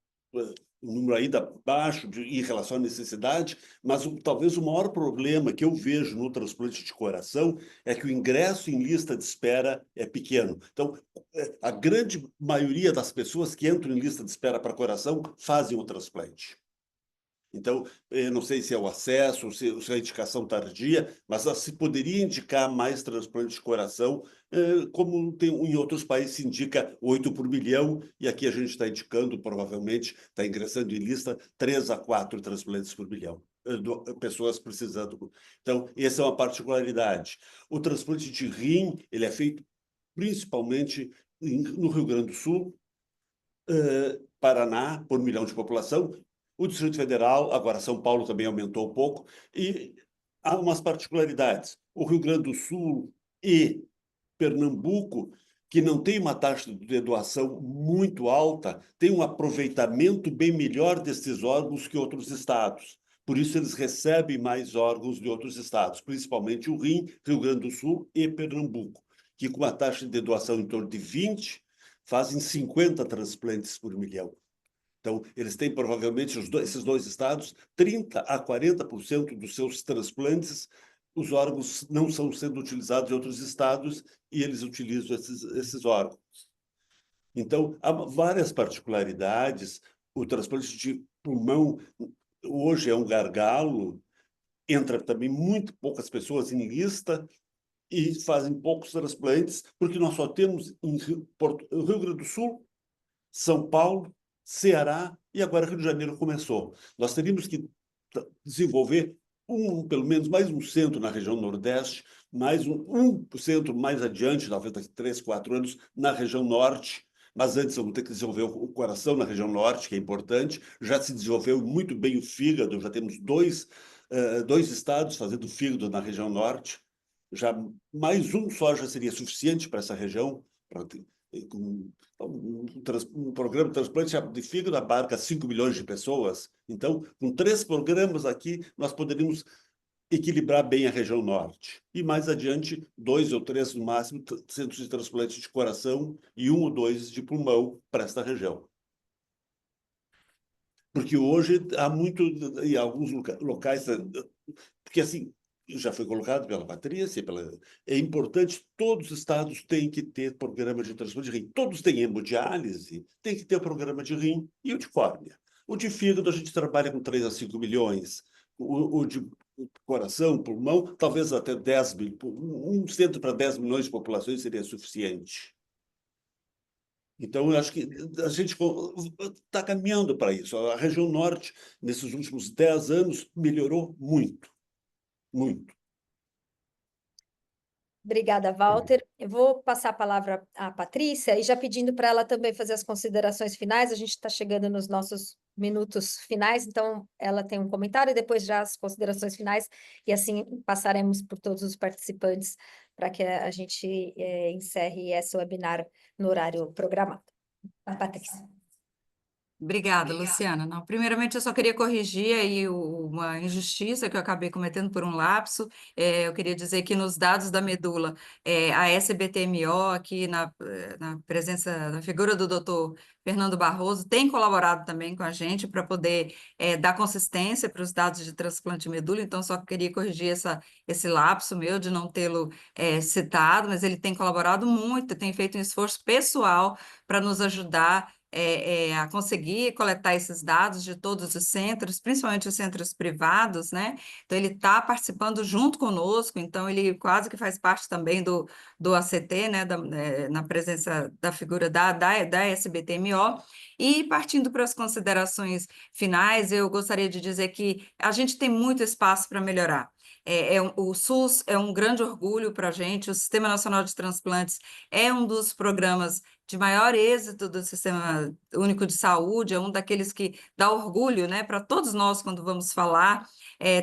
um número ainda baixo em relação à necessidade, mas talvez o maior problema que eu vejo no transplante de coração é que o ingresso em lista de espera é pequeno. Então, a grande maioria das pessoas que entram em lista de espera para coração fazem o transplante. Então, eu não sei se é o acesso, se é a indicação tardia, mas se poderia indicar mais transplante de coração, como tem, em outros países se indica 8 por milhão, e aqui a gente está indicando, provavelmente, está ingressando em lista 3 a 4 transplantes por milhão, pessoas precisando. Então, essa é uma particularidade. O transplante de rim, ele é feito principalmente no Rio Grande do Sul, Paraná, por milhão de população, o Distrito Federal, agora São Paulo também aumentou um pouco, e há umas particularidades. O Rio Grande do Sul e Pernambuco, que não tem uma taxa de doação muito alta, tem um aproveitamento bem melhor desses órgãos que outros estados. Por isso, eles recebem mais órgãos de outros estados, principalmente o rim, Rio Grande do Sul e Pernambuco, que com a taxa de doação em torno de 20, fazem 50 transplantes por milhão. Então, eles têm provavelmente, esses dois estados, 30% a 40% dos seus transplantes, os órgãos não estão sendo utilizados em outros estados e eles utilizam esses órgãos. Então, há várias particularidades. O transplante de pulmão hoje é um gargalo, entra também muito poucas pessoas em lista e fazem poucos transplantes, porque nós só temos em Rio Grande do Sul, São Paulo, Ceará e agora Rio de Janeiro começou. Nós teríamos que desenvolver pelo menos mais um centro na região Nordeste, mais um centro mais adiante, talvez daqui a 3, 4 anos, na região Norte, mas antes vamos ter que desenvolver o coração na região Norte, que é importante. Já se desenvolveu muito bem o fígado, já temos dois estados fazendo fígado na região Norte. Já mais um só já seria suficiente para essa região, um programa de transplante de fígado abarca 5 milhões de pessoas. Então, com 3 programas aqui, nós poderíamos equilibrar bem a região norte. E mais adiante, 2 ou 3, no máximo, centros de transplante de coração e 1 ou 2 de pulmão para esta região. Porque hoje há muito, em alguns locais, porque assim, já foi colocado pela Patrícia, é importante, todos os estados têm que ter programa de transplante de rim. Todos têm hemodiálise, tem que ter programa de rim e o de córnea. O de fígado a gente trabalha com 3 a 5 milhões. O de coração, pulmão, talvez até 10 mil. Um centro para 10 milhões de populações seria suficiente. Então, eu acho que a gente está caminhando para isso. A região norte, nesses últimos 10 anos, melhorou muito. Muito. Obrigada, Walter. Eu vou passar a palavra à Patrícia e já pedindo para ela também fazer as considerações finais. A gente está chegando nos nossos minutos finais, então ela tem um comentário e depois já as considerações finais, e assim passaremos por todos os participantes para que a gente encerre esse webinar no horário programado. A Patrícia. Obrigada, Luciana. Não, primeiramente, eu só queria corrigir aí uma injustiça que eu acabei cometendo por um lapso. Eu queria dizer que nos dados da medula, a SBTMO, aqui na presença, na figura do doutor Fernando Barroso, tem colaborado também com a gente para poder dar consistência para os dados de transplante de medula, então só queria corrigir esse lapso meu de não tê-lo citado, mas ele tem colaborado muito, tem feito um esforço pessoal para nos ajudar a conseguir coletar esses dados de todos os centros, principalmente os centros privados, né? Então, ele está participando junto conosco, então ele quase que faz parte também do ACT, né? Na presença da figura da SBTMO. E partindo para as considerações finais, eu gostaria de dizer que a gente tem muito espaço para melhorar. O SUS é um grande orgulho para a gente, o Sistema Nacional de Transplantes é um dos programas de maior êxito do Sistema Único de Saúde, é um daqueles que dá orgulho, né, para todos nós quando vamos falar.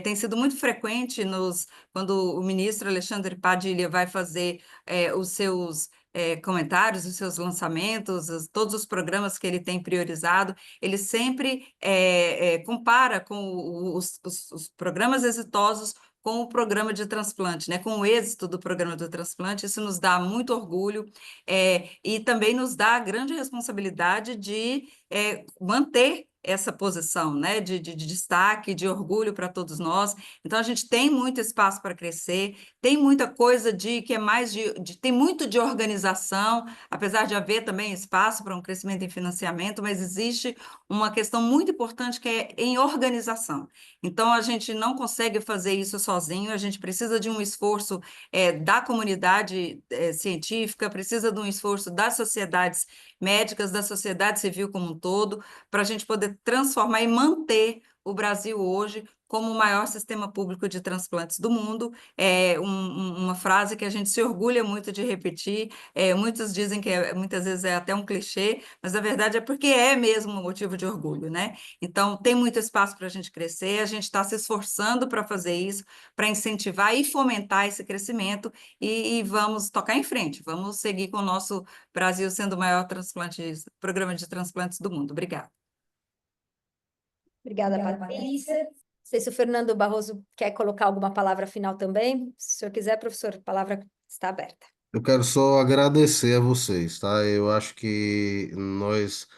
Tem sido muito frequente quando o ministro Alexandre Padilha vai fazer os seus comentários, os seus lançamentos, todos os programas que ele tem priorizado, ele sempre compara com os programas exitosos com o programa de transplante, né? Com o êxito do programa de transplante. Isso nos dá muito orgulho e também nos dá a grande responsabilidade de manter essa posição, né, de destaque, de orgulho para todos nós. Então, a gente tem muito espaço para crescer, tem muita coisa que é mais tem muito de organização, apesar de haver também espaço para um crescimento em financiamento, mas existe uma questão muito importante que é em organização. Então, a gente não consegue fazer isso sozinho, a gente precisa de um esforço da comunidade científica, precisa de um esforço das sociedades médicas, da sociedade civil como um todo, para a gente poder transformar e manter o Brasil hoje como o maior sistema público de transplantes do mundo. É uma frase que a gente se orgulha muito de repetir, muitos dizem que muitas vezes é até um clichê, mas na verdade é porque é mesmo um motivo de orgulho, né? Então, tem muito espaço para a gente crescer, a gente está se esforçando para fazer isso, para incentivar e fomentar esse crescimento e vamos tocar em frente, vamos seguir com o nosso Brasil sendo o maior programa de transplantes do mundo. Obrigada. Obrigada, Patrícia. Não sei se o Fernando Barroso quer colocar alguma palavra final também. Se o senhor quiser, professor, a palavra está aberta. Eu quero só agradecer a vocês, tá? Eu acho que nós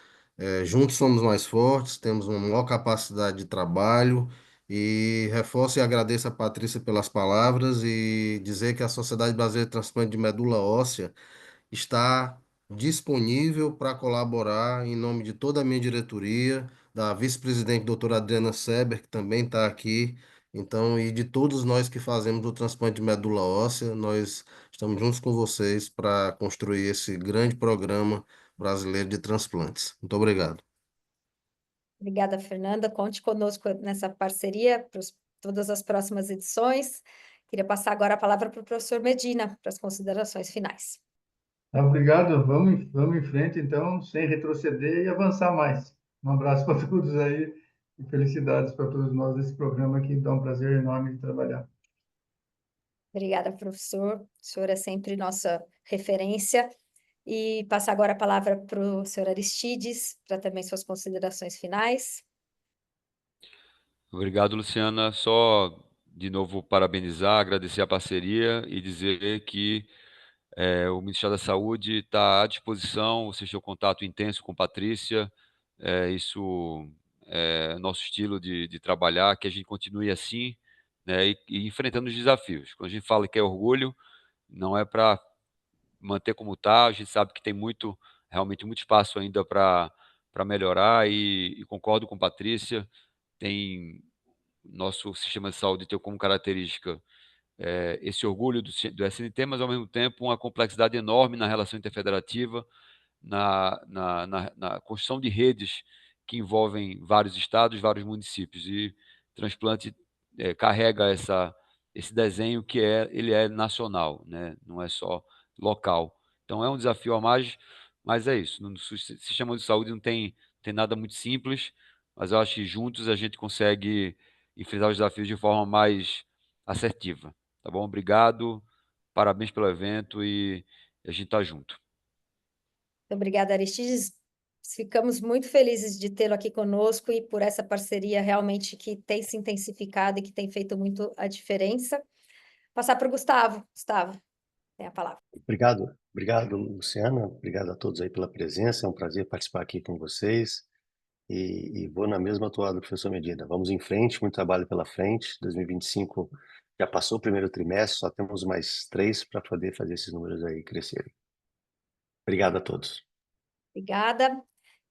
juntos somos mais fortes, temos uma maior capacidade de trabalho e reforço e agradeço a Patrícia pelas palavras e dizer que a Sociedade Brasileira de Transplante de Medula Óssea está disponível para colaborar em nome de toda a minha diretoria, da vice-presidente doutora Adriana Seber, que também está aqui, então, e de todos nós que fazemos o transplante de medula óssea, nós estamos juntos com vocês para construir esse grande programa brasileiro de transplantes. Muito obrigado. Obrigada, Fernanda. Conte conosco nessa parceria para todas as próximas edições. Queria passar agora a palavra para o professor Medina, para as considerações finais. Obrigado. Vamos em frente, então, sem retroceder e avançar mais. Um abraço para todos aí e felicidades para todos nós desse programa que dá um prazer enorme de trabalhar. Obrigada, professor. O senhor é sempre nossa referência. E passar agora a palavra para o senhor Aristides, para também suas considerações finais. Obrigado, Luciana. Só de novo parabenizar, agradecer a parceria e dizer que o Ministério da Saúde está à disposição, vocês têm um contato intenso com Patrícia, isso é nosso estilo de trabalhar, que a gente continue assim, né, e enfrentando os desafios. Quando a gente fala que é orgulho, não é para manter como está, a gente sabe que tem realmente muito espaço ainda para melhorar e concordo com Patrícia, nosso sistema de saúde tem como característica esse orgulho do SNT, mas ao mesmo tempo uma complexidade enorme na relação interfederativa, na construção de redes que envolvem vários estados, vários municípios, e transplante carrega esse desenho que ele é nacional, né? Não é só local. Então é um desafio a mais, mas é isso. No sistema de saúde não tem nada muito simples, mas eu acho que juntos a gente consegue enfrentar os desafios de forma mais assertiva. Tá bom? Obrigado, parabéns pelo evento e a gente tá junto. Obrigada, Aristides. Ficamos muito felizes de tê-lo aqui conosco e por essa parceria realmente que tem se intensificado e que tem feito muito a diferença. Passar para o Gustavo. Gustavo, tem a palavra. Obrigado, Luciana. Obrigado a todos aí pela presença. É um prazer participar aqui com vocês. E vou na mesma toada do professor Medina. Vamos em frente, muito trabalho pela frente. 2025 já passou o primeiro trimestre, só temos mais 3 para poder fazer esses números aí crescerem. Obrigado a todos. Obrigada.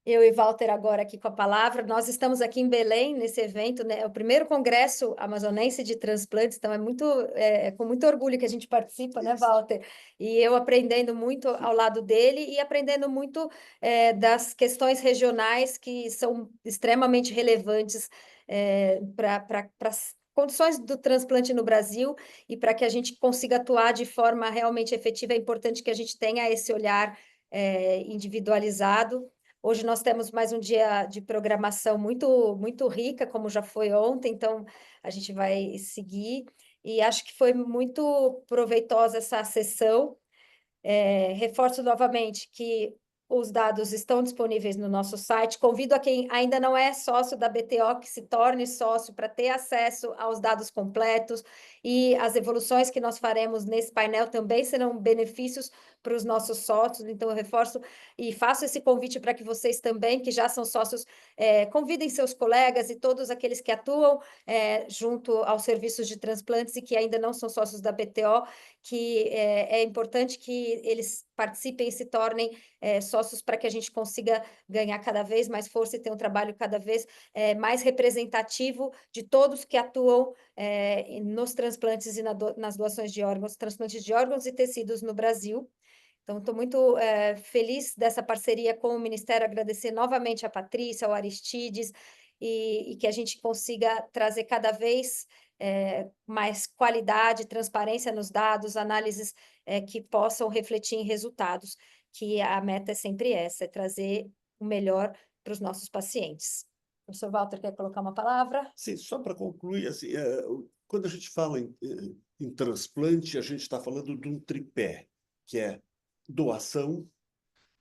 Eu e Walter agora aqui com a palavra. Nós estamos aqui em Belém, nesse evento, né? É o primeiro congresso amazonense de transplantes, então é com muito orgulho que a gente participa, né, Walter? E eu aprendendo muito ao lado dele e aprendendo muito das questões regionais que são extremamente relevantes para as condições do transplante no Brasil e para que a gente consiga atuar de forma realmente efetiva. É importante que a gente tenha esse olhar individualizado. Hoje nós temos mais um dia de programação muito rica, como já foi ontem, então a gente vai seguir. E acho que foi muito proveitosa essa sessão. Reforço novamente que os dados estão disponíveis no nosso site. Convido a quem ainda não é sócio da BTO que se torne sócio para ter acesso aos dados completos, e as evoluções que nós faremos nesse painel também serão benefícios para os nossos sócios. Então, eu reforço e faço esse convite para que vocês também, que já são sócios, convidem seus colegas e todos aqueles que atuam junto aos serviços de transplantes e que ainda não são sócios da BTO, que é importante que eles participem e se tornem sócios para que a gente consiga ganhar cada vez mais força e ter um trabalho cada vez mais representativo de todos que atuam nos transplantes e nas doações de órgãos, transplantes de órgãos e tecidos no Brasil. Então, estou muito feliz dessa parceria com o Ministério, agradecer novamente a Patrícia, ao Aristides, e que a gente consiga trazer cada vez mais qualidade, transparência nos dados, análises que possam refletir em resultados, que a meta é sempre essa, é trazer o melhor para os nossos pacientes. O professor Walter quer colocar uma palavra? Sim, só para concluir, assim, quando a gente fala em transplante, a gente está falando de um tripé, que é doação,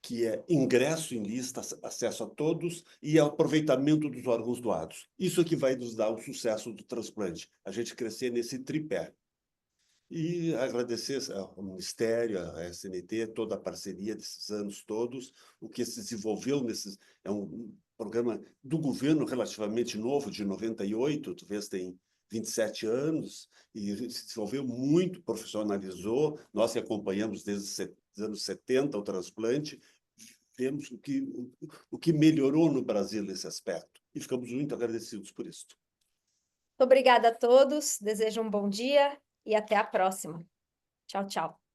que é ingresso em lista, acesso a todos, e aproveitamento dos órgãos doados. Isso é que vai nos dar o sucesso do transplante, a gente crescer nesse tripé. E agradecer ao Ministério, à SNT, toda a parceria desses anos todos, o que se desenvolveu nesses... É um programa do governo relativamente novo, de 98, talvez tem 27 anos, e se desenvolveu muito, profissionalizou. Nós que acompanhamos desde os anos 70 o transplante, vemos o que melhorou no Brasil nesse aspecto, e ficamos muito agradecidos por isso. Muito obrigada a todos, desejo um bom dia e até a próxima. Tchau, tchau.